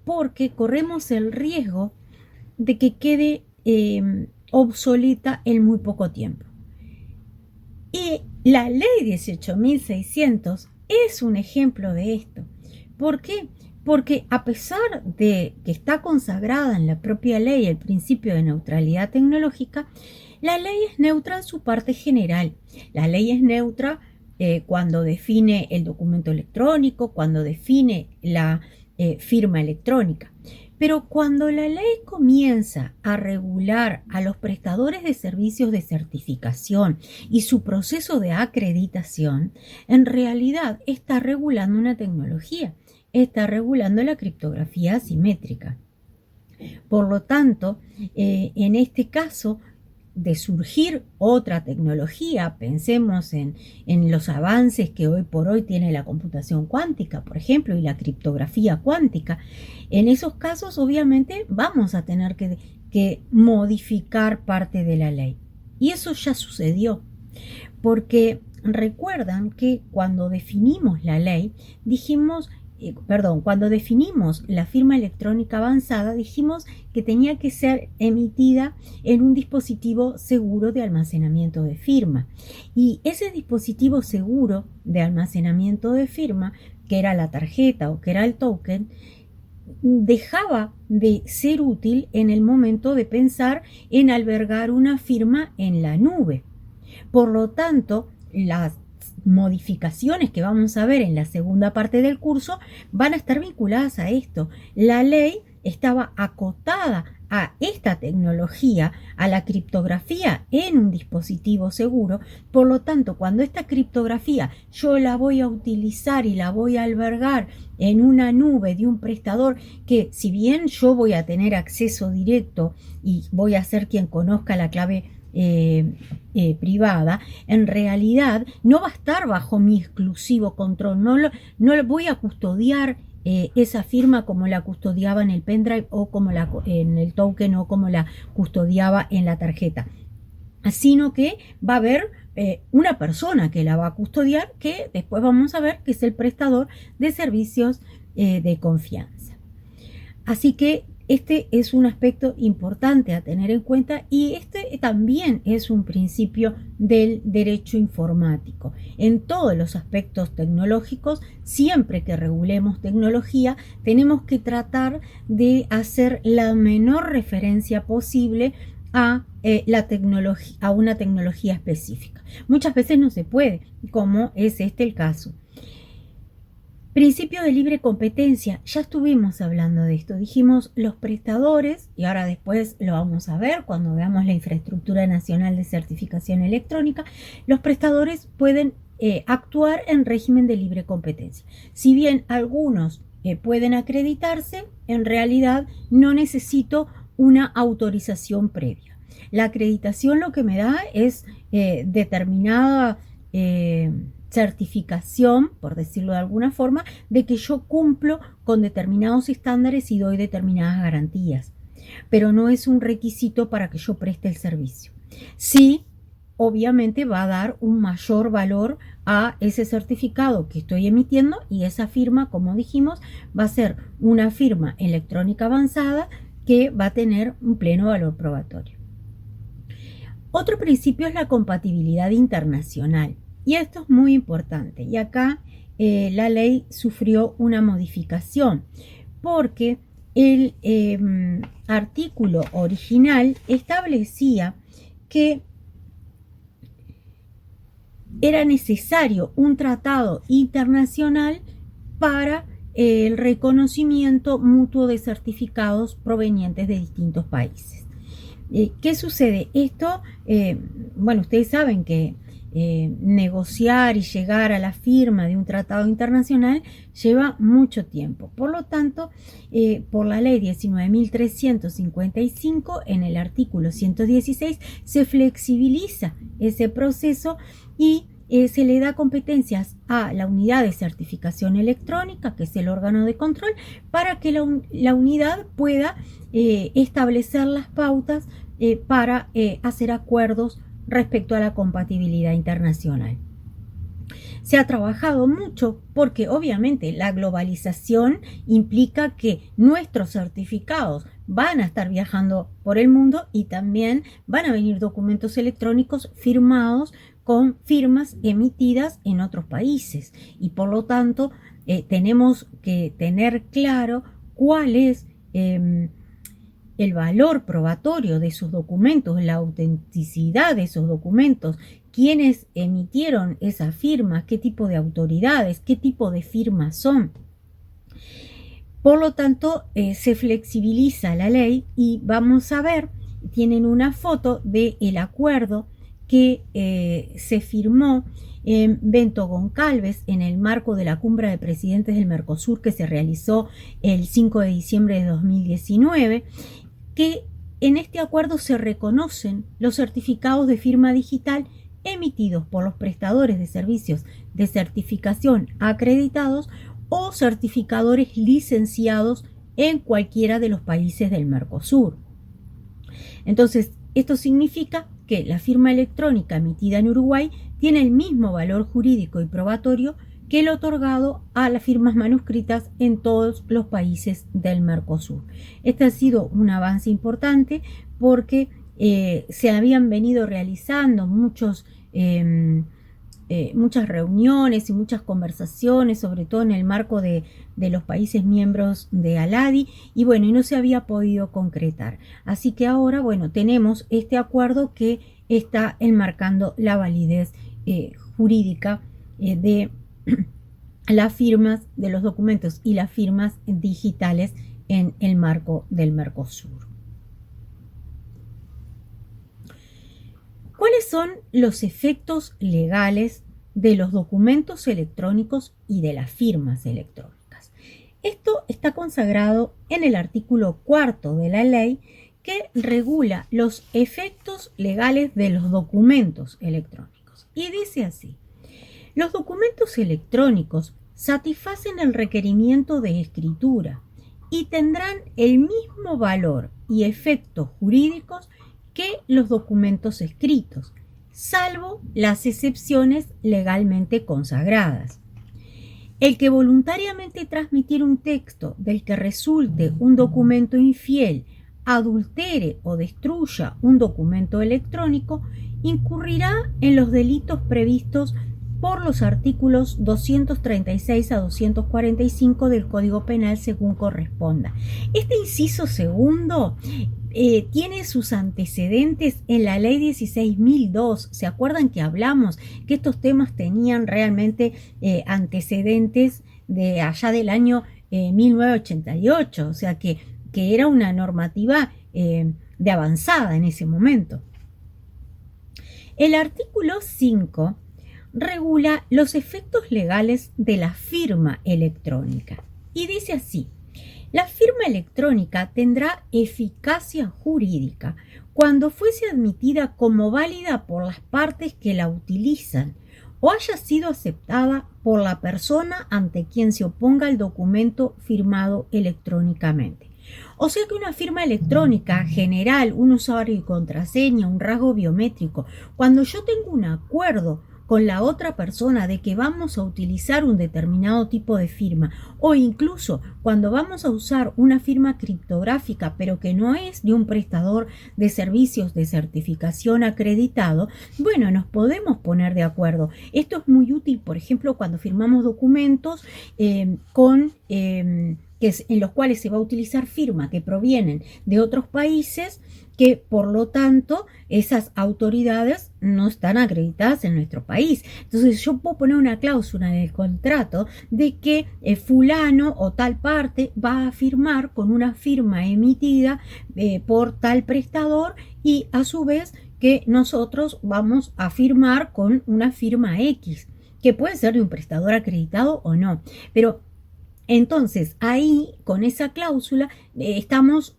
porque corremos el riesgo de que quede obsoleta en muy poco tiempo. Y la ley 18.600 es un ejemplo de esto. ¿Por qué? Porque a pesar de que está consagrada en la propia ley el principio de neutralidad tecnológica, la ley es neutra en su parte general. La ley es neutra cuando define el documento electrónico, cuando define la firma electrónica. Pero cuando la ley comienza a regular a los prestadores de servicios de certificación y su proceso de acreditación, en realidad está regulando una tecnología, está regulando la criptografía asimétrica. Por lo tanto, en este caso, de surgir otra tecnología, pensemos en los avances que hoy por hoy tiene la computación cuántica, por ejemplo, y la criptografía cuántica, en esos casos obviamente vamos a tener que modificar parte de la ley. Y eso ya sucedió, porque recuerdan que cuando definimos la ley, cuando definimos la firma electrónica avanzada, dijimos que tenía que ser emitida en un dispositivo seguro de almacenamiento de firma. Y ese dispositivo seguro de almacenamiento de firma, que era la tarjeta o que era el token, dejaba de ser útil en el momento de pensar en albergar una firma en la nube. Por lo tanto, las modificaciones que vamos a ver en la segunda parte del curso van a estar vinculadas a esto. La ley estaba acotada a esta tecnología, a la criptografía en un dispositivo seguro. Por lo tanto, cuando esta criptografía yo la voy a utilizar y la voy a albergar en una nube de un prestador que, si bien yo voy a tener acceso directo y voy a ser quien conozca la clave privada, en realidad no va a estar bajo mi exclusivo control, no lo voy a custodiar esa firma como la custodiaba en el pendrive o como en el token o como la custodiaba en la tarjeta, sino que va a haber una persona que la va a custodiar, que después vamos a ver que es el prestador de servicios de confianza. Así que este es un aspecto importante a tener en cuenta, y este también es un principio del derecho informático. En todos los aspectos tecnológicos, siempre que regulemos tecnología, tenemos que tratar de hacer la menor referencia posible a una tecnología específica. Muchas veces no se puede, como es el caso. Principio de libre competencia, ya estuvimos hablando de esto, dijimos los prestadores, y ahora después lo vamos a ver cuando veamos la infraestructura nacional de certificación electrónica, los prestadores pueden actuar en régimen de libre competencia. Si bien algunos pueden acreditarse, en realidad no necesito una autorización previa. La acreditación lo que me da es determinada certificación, por decirlo de alguna forma, de que yo cumplo con determinados estándares y doy determinadas garantías, pero no es un requisito para que yo preste el servicio. Sí, obviamente va a dar un mayor valor a ese certificado que estoy emitiendo, y esa firma, como dijimos, va a ser una firma electrónica avanzada que va a tener un pleno valor probatorio. Otro principio es la compatibilidad internacional. Y esto es muy importante, y acá la ley sufrió una modificación, porque el artículo original establecía que era necesario un tratado internacional para el reconocimiento mutuo de certificados provenientes de distintos países. ¿Qué sucede? Esto, bueno, ustedes saben que negociar y llegar a la firma de un tratado internacional lleva mucho tiempo. Por lo tanto, por la ley 19.355, en el artículo 116, se flexibiliza ese proceso y se le da competencias a la unidad de certificación electrónica, que es el órgano de control, para que la unidad pueda establecer las pautas para hacer acuerdos respecto a la compatibilidad internacional. Se ha trabajado mucho porque obviamente la globalización implica que nuestros certificados van a estar viajando por el mundo y también van a venir documentos electrónicos firmados con firmas emitidas en otros países, y por lo tanto tenemos que tener claro cuál es el valor probatorio de esos documentos, la autenticidad de esos documentos, quiénes emitieron esas firmas, qué tipo de autoridades, qué tipo de firmas son. Por lo tanto, se flexibiliza la ley y vamos a ver, tienen una foto del acuerdo que se firmó en Bento Goncalves en el marco de la cumbre de presidentes del Mercosur que se realizó el 5 de diciembre de 2019, que en este acuerdo se reconocen los certificados de firma digital emitidos por los prestadores de servicios de certificación acreditados o certificadores licenciados en cualquiera de los países del Mercosur. Entonces, esto significa que la firma electrónica emitida en Uruguay tiene el mismo valor jurídico y probatorio que el otorgado a las firmas manuscritas en todos los países del Mercosur. Este ha sido un avance importante porque se habían venido realizando muchas reuniones y muchas conversaciones, sobre todo en el marco de los países miembros de ALADI, y bueno, y no se había podido concretar. Así que ahora, bueno, tenemos este acuerdo que está enmarcando la validez jurídica de las firmas de los documentos y las firmas digitales en el marco del Mercosur. ¿Cuáles son los efectos legales de los documentos electrónicos y de las firmas electrónicas? Esto está consagrado en el artículo 4 de la ley que regula los efectos legales de los documentos electrónicos. Y dice así: los documentos electrónicos satisfacen el requerimiento de escritura y tendrán el mismo valor y efectos jurídicos que los documentos escritos, salvo las excepciones legalmente consagradas. El que voluntariamente transmitiera un texto del que resulte un documento infiel, adultere o destruya un documento electrónico, incurrirá en los delitos previstos por los artículos 236 a 245 del Código Penal según corresponda. Este inciso segundo tiene sus antecedentes en la ley 16.002. ¿Se acuerdan que hablamos que estos temas tenían realmente antecedentes de allá del año 1988? O sea que era una normativa de avanzada en ese momento. El artículo 5 regula los efectos legales de la firma electrónica y dice así: la firma electrónica tendrá eficacia jurídica cuando fuese admitida como válida por las partes que la utilizan o haya sido aceptada por la persona ante quien se oponga el documento firmado electrónicamente. O sea que una firma electrónica general, un usuario y contraseña, un rasgo biométrico, cuando yo tengo un acuerdo con la otra persona de que vamos a utilizar un determinado tipo de firma, o incluso cuando vamos a usar una firma criptográfica pero que no es de un prestador de servicios de certificación acreditado, bueno, nos podemos poner de acuerdo. Esto es muy útil, por ejemplo, cuando firmamos documentos en los cuales se va a utilizar firma que provienen de otros países, que por lo tanto esas autoridades no están acreditadas en nuestro país. Entonces yo puedo poner una cláusula en el contrato de que fulano o tal parte va a firmar con una firma emitida por tal prestador, y a su vez que nosotros vamos a firmar con una firma X, que puede ser de un prestador acreditado o no. Pero entonces ahí, con esa cláusula, estamos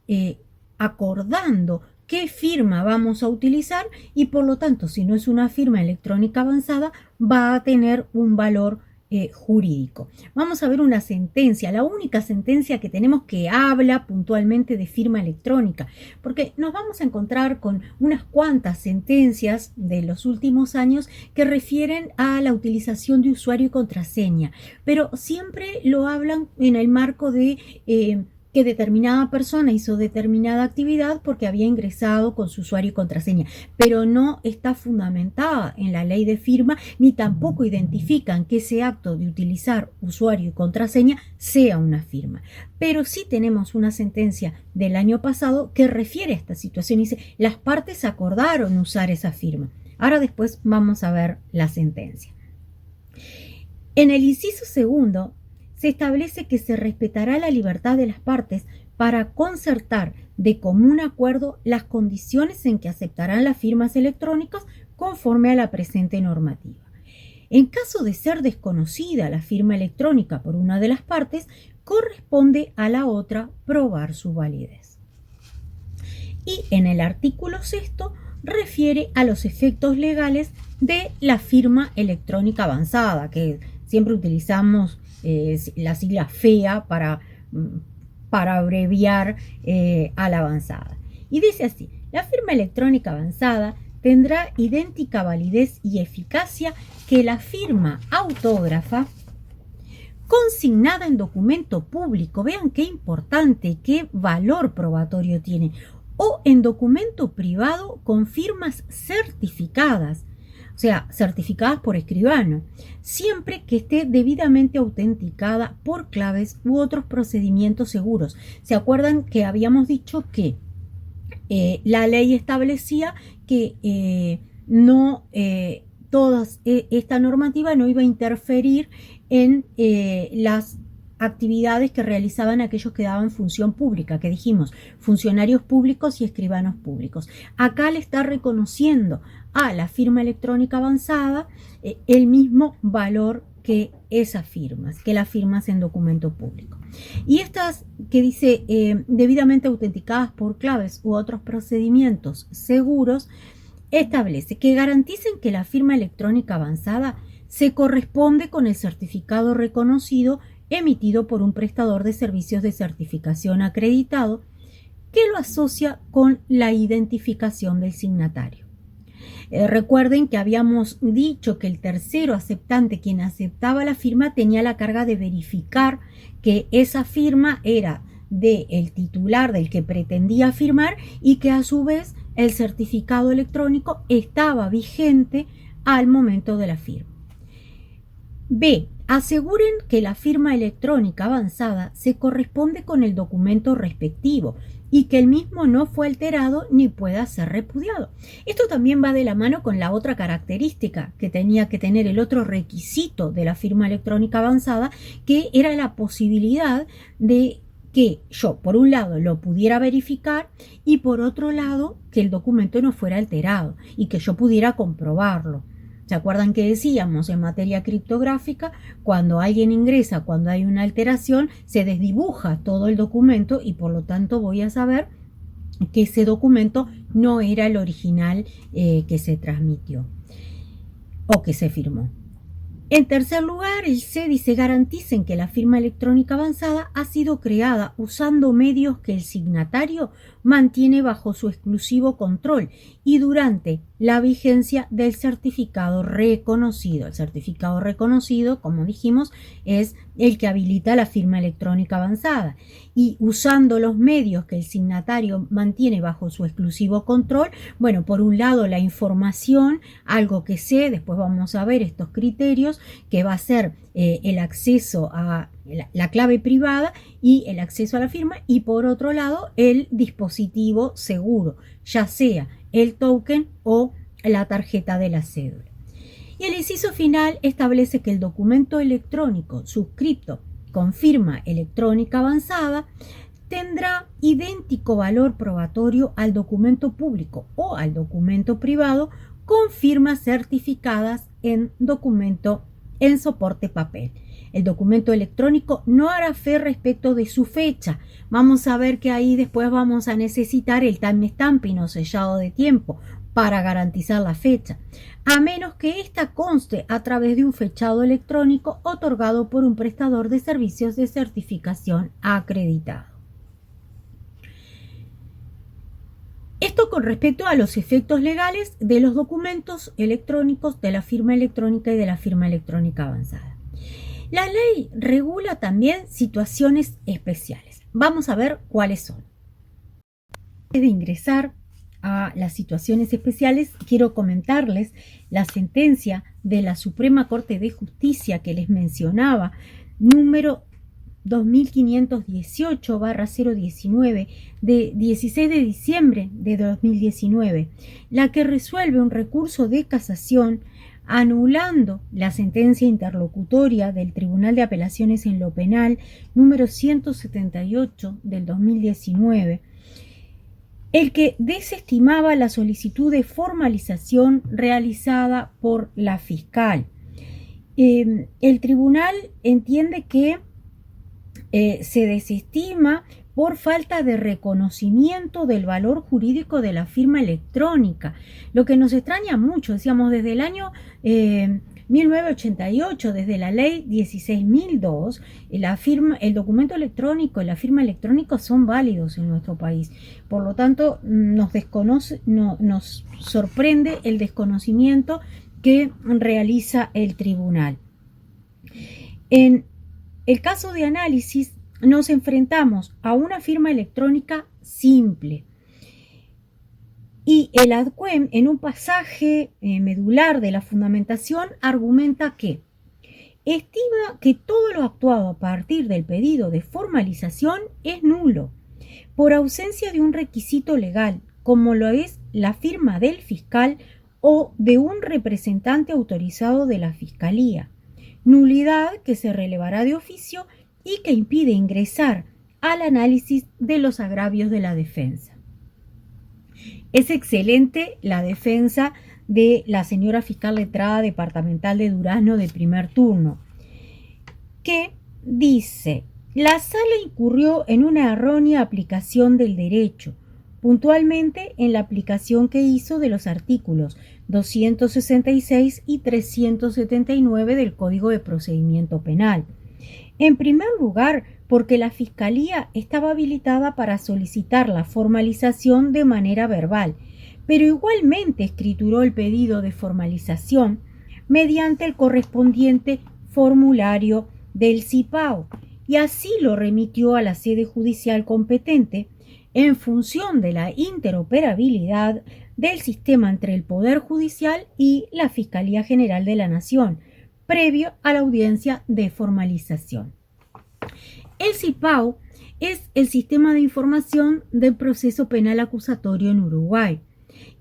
acordando qué firma vamos a utilizar y por lo tanto, si no es una firma electrónica avanzada, va a tener un valor jurídico. Vamos a ver una sentencia, la única sentencia que tenemos que habla puntualmente de firma electrónica, porque nos vamos a encontrar con unas cuantas sentencias de los últimos años que refieren a la utilización de usuario y contraseña, pero siempre lo hablan en el marco de que determinada persona hizo determinada actividad porque había ingresado con su usuario y contraseña, pero no está fundamentada en la ley de firma ni tampoco identifican que ese acto de utilizar usuario y contraseña sea una firma. Pero sí tenemos una sentencia del año pasado que refiere a esta situación y dice, las partes acordaron usar esa firma. Ahora después vamos a ver la sentencia. En el inciso segundo, se establece que se respetará la libertad de las partes para concertar de común acuerdo las condiciones en que aceptarán las firmas electrónicas conforme a la presente normativa. En caso de ser desconocida la firma electrónica por una de las partes, corresponde a la otra probar su validez. Y en el artículo 6 refiere a los efectos legales de la firma electrónica avanzada, que siempre utilizamos la sigla FEA para abreviar a la avanzada. Y dice así, la firma electrónica avanzada tendrá idéntica validez y eficacia que la firma autógrafa consignada en documento público, vean qué importante, qué valor probatorio tiene, o en documento privado con firmas certificadas, o sea, certificadas por escribano, siempre que esté debidamente autenticada por claves u otros procedimientos seguros. ¿Se acuerdan que habíamos dicho que la ley establecía que esta normativa no iba a interferir en las actividades que realizaban aquellos que daban función pública, que dijimos, funcionarios públicos y escribanos públicos? Acá le está reconociendo a la firma electrónica avanzada el mismo valor que esas firmas, que las firmas en documento público. Y estas que dice debidamente autenticadas por claves u otros procedimientos seguros, establece que garanticen que la firma electrónica avanzada se corresponde con el certificado reconocido emitido por un prestador de servicios de certificación acreditado que lo asocia con la identificación del signatario. Recuerden que habíamos dicho que el tercero aceptante, quien aceptaba la firma, tenía la carga de verificar que esa firma era del titular del que pretendía firmar y que a su vez el certificado electrónico estaba vigente al momento de la firma. B. Aseguren que la firma electrónica avanzada se corresponde con el documento respectivo y que el mismo no fue alterado ni pueda ser repudiado. Esto también va de la mano con la otra característica que tenía que tener el otro requisito de la firma electrónica avanzada, que era la posibilidad de que yo, por un lado, lo pudiera verificar y por otro lado, que el documento no fuera alterado y que yo pudiera comprobarlo. ¿Se acuerdan que decíamos en materia criptográfica, cuando alguien ingresa, cuando hay una alteración, se desdibuja todo el documento y por lo tanto voy a saber que ese documento no era el original que se transmitió o que se firmó? En tercer lugar, el C dice, garanticen que la firma electrónica avanzada ha sido creada usando medios que el signatario mantiene bajo su exclusivo control y durante la vigencia del certificado reconocido. El certificado reconocido, como dijimos, es el que habilita la firma electrónica avanzada. Y usando los medios que el signatario mantiene bajo su exclusivo control, bueno, por un lado la información, algo que sé, después vamos a ver estos criterios, que va a ser el acceso a la clave privada y el acceso a la firma, y por otro lado el dispositivo seguro, ya sea el token o la tarjeta de la cédula. Y el inciso final establece que el documento electrónico suscripto con firma electrónica avanzada tendrá idéntico valor probatorio al documento público o al documento privado con firmas certificadas en documento en soporte papel. El documento electrónico no hará fe respecto de su fecha. Vamos a ver que ahí después vamos a necesitar el timestamping o sellado de tiempo para garantizar la fecha, a menos que ésta conste a través de un fechado electrónico otorgado por un prestador de servicios de certificación acreditado. Esto con respecto a los efectos legales de los documentos electrónicos, de la firma electrónica y de la firma electrónica avanzada. La ley regula también situaciones especiales. Vamos a ver cuáles son. Antes de ingresar a las situaciones especiales, quiero comentarles la sentencia de la Suprema Corte de Justicia que les mencionaba, número 2518/019 de 16 de diciembre de 2019, la que resuelve un recurso de casación anulando la sentencia interlocutoria del Tribunal de Apelaciones en lo Penal número 178 del 2019, el que desestimaba la solicitud de formalización realizada por la fiscal. El tribunal entiende que se desestima por falta de reconocimiento del valor jurídico de la firma electrónica, lo que nos extraña mucho. Decíamos, desde el año 1988, desde la ley 16.002, el documento electrónico y la firma electrónica son válidos en nuestro país. Por lo tanto, nos sorprende el desconocimiento que realiza el tribunal. En el caso de análisis, nos enfrentamos a una firma electrónica simple. Y el ADCUEM, en un pasaje medular de la fundamentación, argumenta que estima que todo lo actuado a partir del pedido de formalización es nulo, por ausencia de un requisito legal, como lo es la firma del fiscal o de un representante autorizado de la Fiscalía. Nulidad que se relevará de oficio y que impide ingresar al análisis de los agravios de la defensa. Es excelente la defensa de la señora fiscal letrada departamental de Durazno de primer turno, que dice: la sala incurrió en una errónea aplicación del derecho, puntualmente en la aplicación que hizo de los artículos 266 y 379 del Código de Procedimiento Penal. En primer lugar, porque la Fiscalía estaba habilitada para solicitar la formalización de manera verbal, pero igualmente escrituró el pedido de formalización mediante el correspondiente formulario del CIPAO y así lo remitió a la sede judicial competente en función de la interoperabilidad del sistema entre el Poder Judicial y la Fiscalía General de la Nación, previo a la audiencia de formalización. El CIPAO es el Sistema de Información del Proceso Penal Acusatorio en Uruguay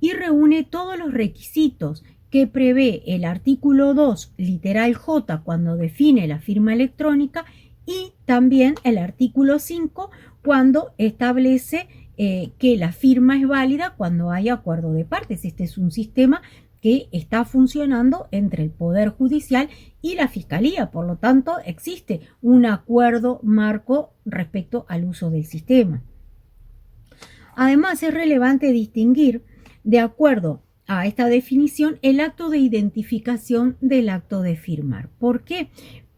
y reúne todos los requisitos que prevé el artículo 2, literal J, cuando define la firma electrónica, y también el artículo 5, cuando establece que la firma es válida cuando hay acuerdo de partes. Este es un sistema que está funcionando entre el Poder Judicial y la Fiscalía. Por lo tanto, existe un acuerdo marco respecto al uso del sistema. Además, es relevante distinguir, de acuerdo a esta definición, el acto de identificación del acto de firmar. ¿Por qué?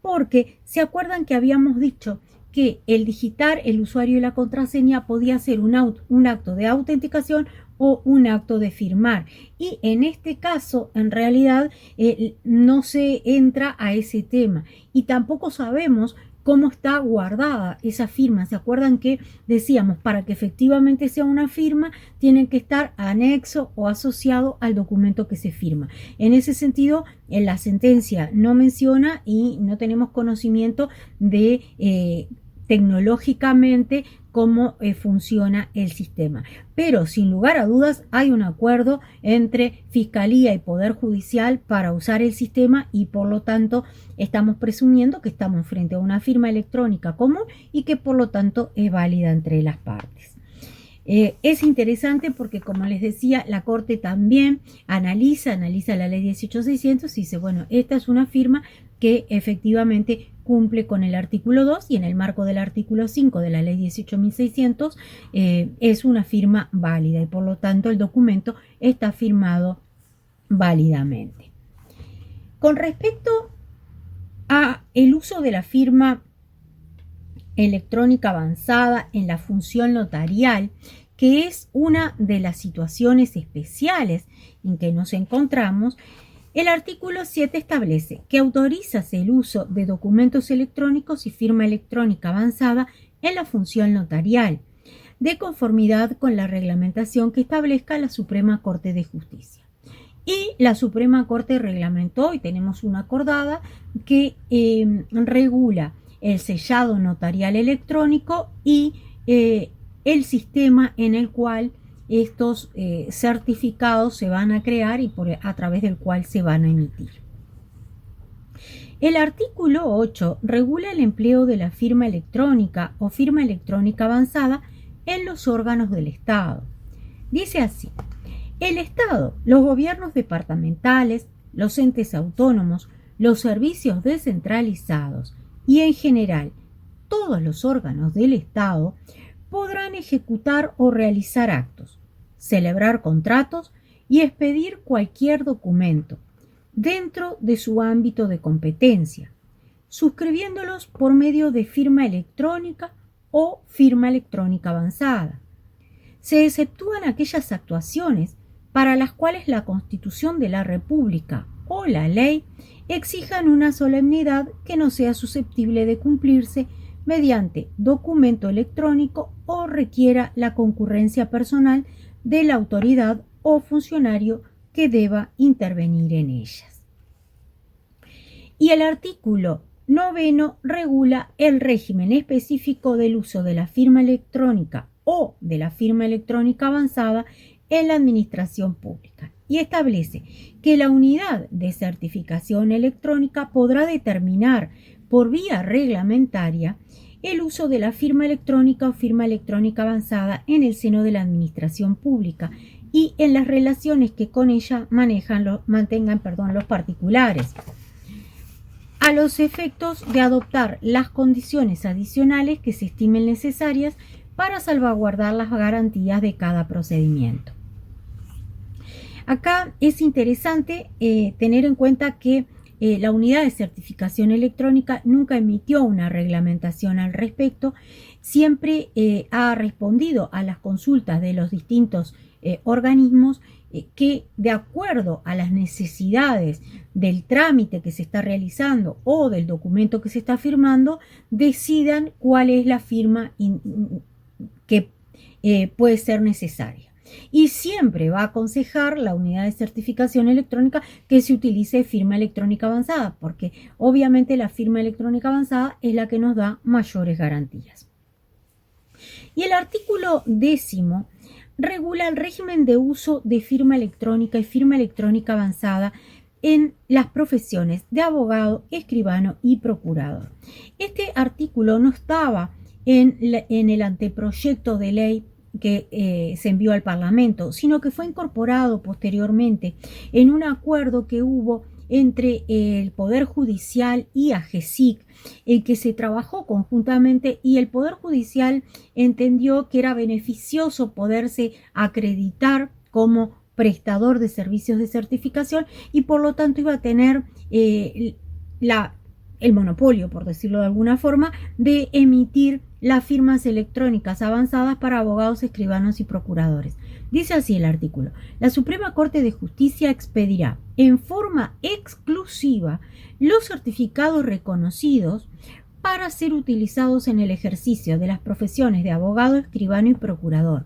Porque se acuerdan que habíamos dicho que el digitar el usuario y la contraseña podía ser un acto de autenticación o un acto de firmar. Y en este caso, en realidad, no se entra a ese tema. Y tampoco sabemos cómo está guardada esa firma. ¿Se acuerdan que decíamos, para que efectivamente sea una firma, tienen que estar anexo o asociado al documento que se firma? En ese sentido, en la sentencia no menciona y no tenemos conocimiento de tecnológicamente cómo funciona el sistema. Pero sin lugar a dudas hay un acuerdo entre Fiscalía y Poder Judicial para usar el sistema y por lo tanto estamos presumiendo que estamos frente a una firma electrónica común y que por lo tanto es válida entre las partes. Es interesante porque, como les decía, la Corte también analiza la ley 18.600 y dice, bueno, esta es una firma que efectivamente cumple con el artículo 2 y en el marco del artículo 5 de la ley 18.600 es una firma válida y por lo tanto el documento está firmado válidamente. Con respecto a el uso de la firma electrónica avanzada en la función notarial, que es una de las situaciones especiales en que nos encontramos, el artículo 7 establece que autoriza el uso de documentos electrónicos y firma electrónica avanzada en la función notarial, de conformidad con la reglamentación que establezca la Suprema Corte de Justicia. Y la Suprema Corte reglamentó, y tenemos una acordada, que regula el sellado notarial electrónico y el sistema en el cual estos certificados se van a crear y a través del cual se van a emitir. El artículo 8 regula el empleo de la firma electrónica o firma electrónica avanzada en los órganos del Estado. Dice así: el Estado, los gobiernos departamentales, los entes autónomos, los servicios descentralizados y en general todos los órganos del Estado podrán ejecutar o realizar actos, celebrar contratos y expedir cualquier documento dentro de su ámbito de competencia, suscribiéndolos por medio de firma electrónica o firma electrónica avanzada. Se exceptúan aquellas actuaciones para las cuales la Constitución de la República o la ley exijan una solemnidad que no sea susceptible de cumplirse mediante documento electrónico o requiera la concurrencia personal de la autoridad o funcionario que deba intervenir en ellas. Y el artículo 9 regula el régimen específico del uso de la firma electrónica o de la firma electrónica avanzada en la administración pública y establece que la unidad de certificación electrónica podrá determinar por vía reglamentaria el uso de la firma electrónica o firma electrónica avanzada en el seno de la administración pública y en las relaciones que con ella mantengan los particulares, a los efectos de adoptar las condiciones adicionales que se estimen necesarias para salvaguardar las garantías de cada procedimiento. Acá es interesante tener en cuenta que la unidad de certificación electrónica nunca emitió una reglamentación al respecto, siempre ha respondido a las consultas de los distintos organismos que, de acuerdo a las necesidades del trámite que se está realizando o del documento que se está firmando, decidan cuál es la firma que puede ser necesaria. Y siempre va a aconsejar la unidad de certificación electrónica que se utilice firma electrónica avanzada, porque obviamente la firma electrónica avanzada es la que nos da mayores garantías. Y el artículo 10 regula el régimen de uso de firma electrónica y firma electrónica avanzada en las profesiones de abogado, escribano y procurador. Este artículo no estaba en el anteproyecto de ley que se envió al Parlamento, sino que fue incorporado posteriormente en un acuerdo que hubo entre el Poder Judicial y AGESIC, el que se trabajó conjuntamente y el Poder Judicial entendió que era beneficioso poderse acreditar como prestador de servicios de certificación y por lo tanto iba a tener el monopolio, por decirlo de alguna forma, de emitir las firmas electrónicas avanzadas para abogados, escribanos y procuradores. Dice así el artículo: la Suprema Corte de Justicia expedirá en forma exclusiva los certificados reconocidos para ser utilizados en el ejercicio de las profesiones de abogado, escribano y procurador,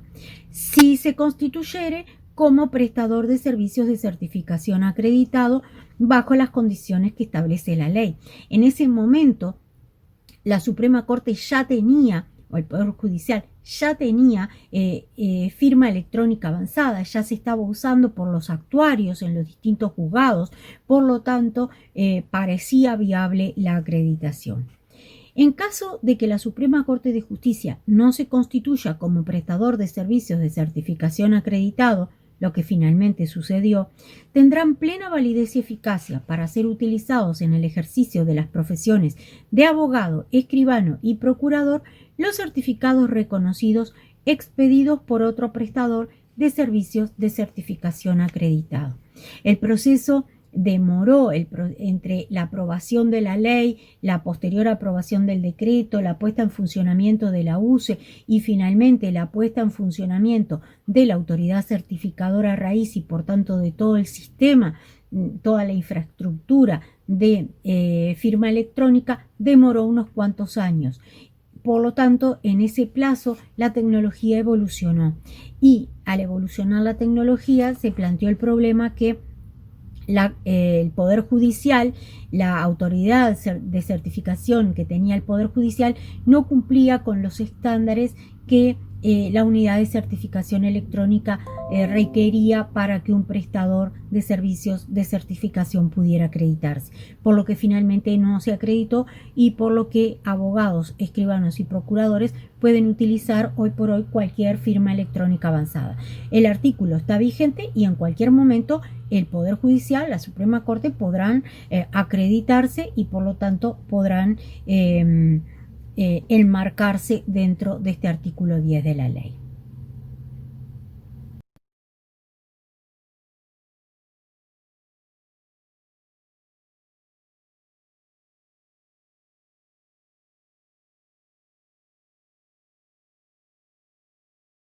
si se constituyere como prestador de servicios de certificación acreditado bajo las condiciones que establece la ley. En ese momento, la Suprema Corte ya tenía, o el Poder Judicial ya tenía firma electrónica avanzada, ya se estaba usando por los actuarios en los distintos juzgados, por lo tanto parecía viable la acreditación. En caso de que la Suprema Corte de Justicia no se constituya como prestador de servicios de certificación acreditado, lo que finalmente sucedió, tendrán plena validez y eficacia para ser utilizados en el ejercicio de las profesiones de abogado, escribano y procurador los certificados reconocidos expedidos por otro prestador de servicios de certificación acreditado. El proceso demoró entre la aprobación de la ley, la posterior aprobación del decreto, la puesta en funcionamiento de la UCE y finalmente la puesta en funcionamiento de la autoridad certificadora raíz y por tanto de todo el sistema, toda la infraestructura de firma electrónica, demoró unos cuantos años. Por lo tanto, en ese plazo la tecnología evolucionó y al evolucionar la tecnología se planteó el problema que el Poder Judicial, la autoridad de certificación que tenía el Poder Judicial, no cumplía con los estándares que la unidad de certificación electrónica requería para que un prestador de servicios de certificación pudiera acreditarse, por lo que finalmente no se acreditó y por lo que abogados, escribanos y procuradores pueden utilizar hoy por hoy cualquier firma electrónica avanzada. El artículo está vigente y en cualquier momento el Poder Judicial, la Suprema Corte podrán acreditarse y por lo tanto podrán enmarcarse dentro de este artículo 10 de la ley.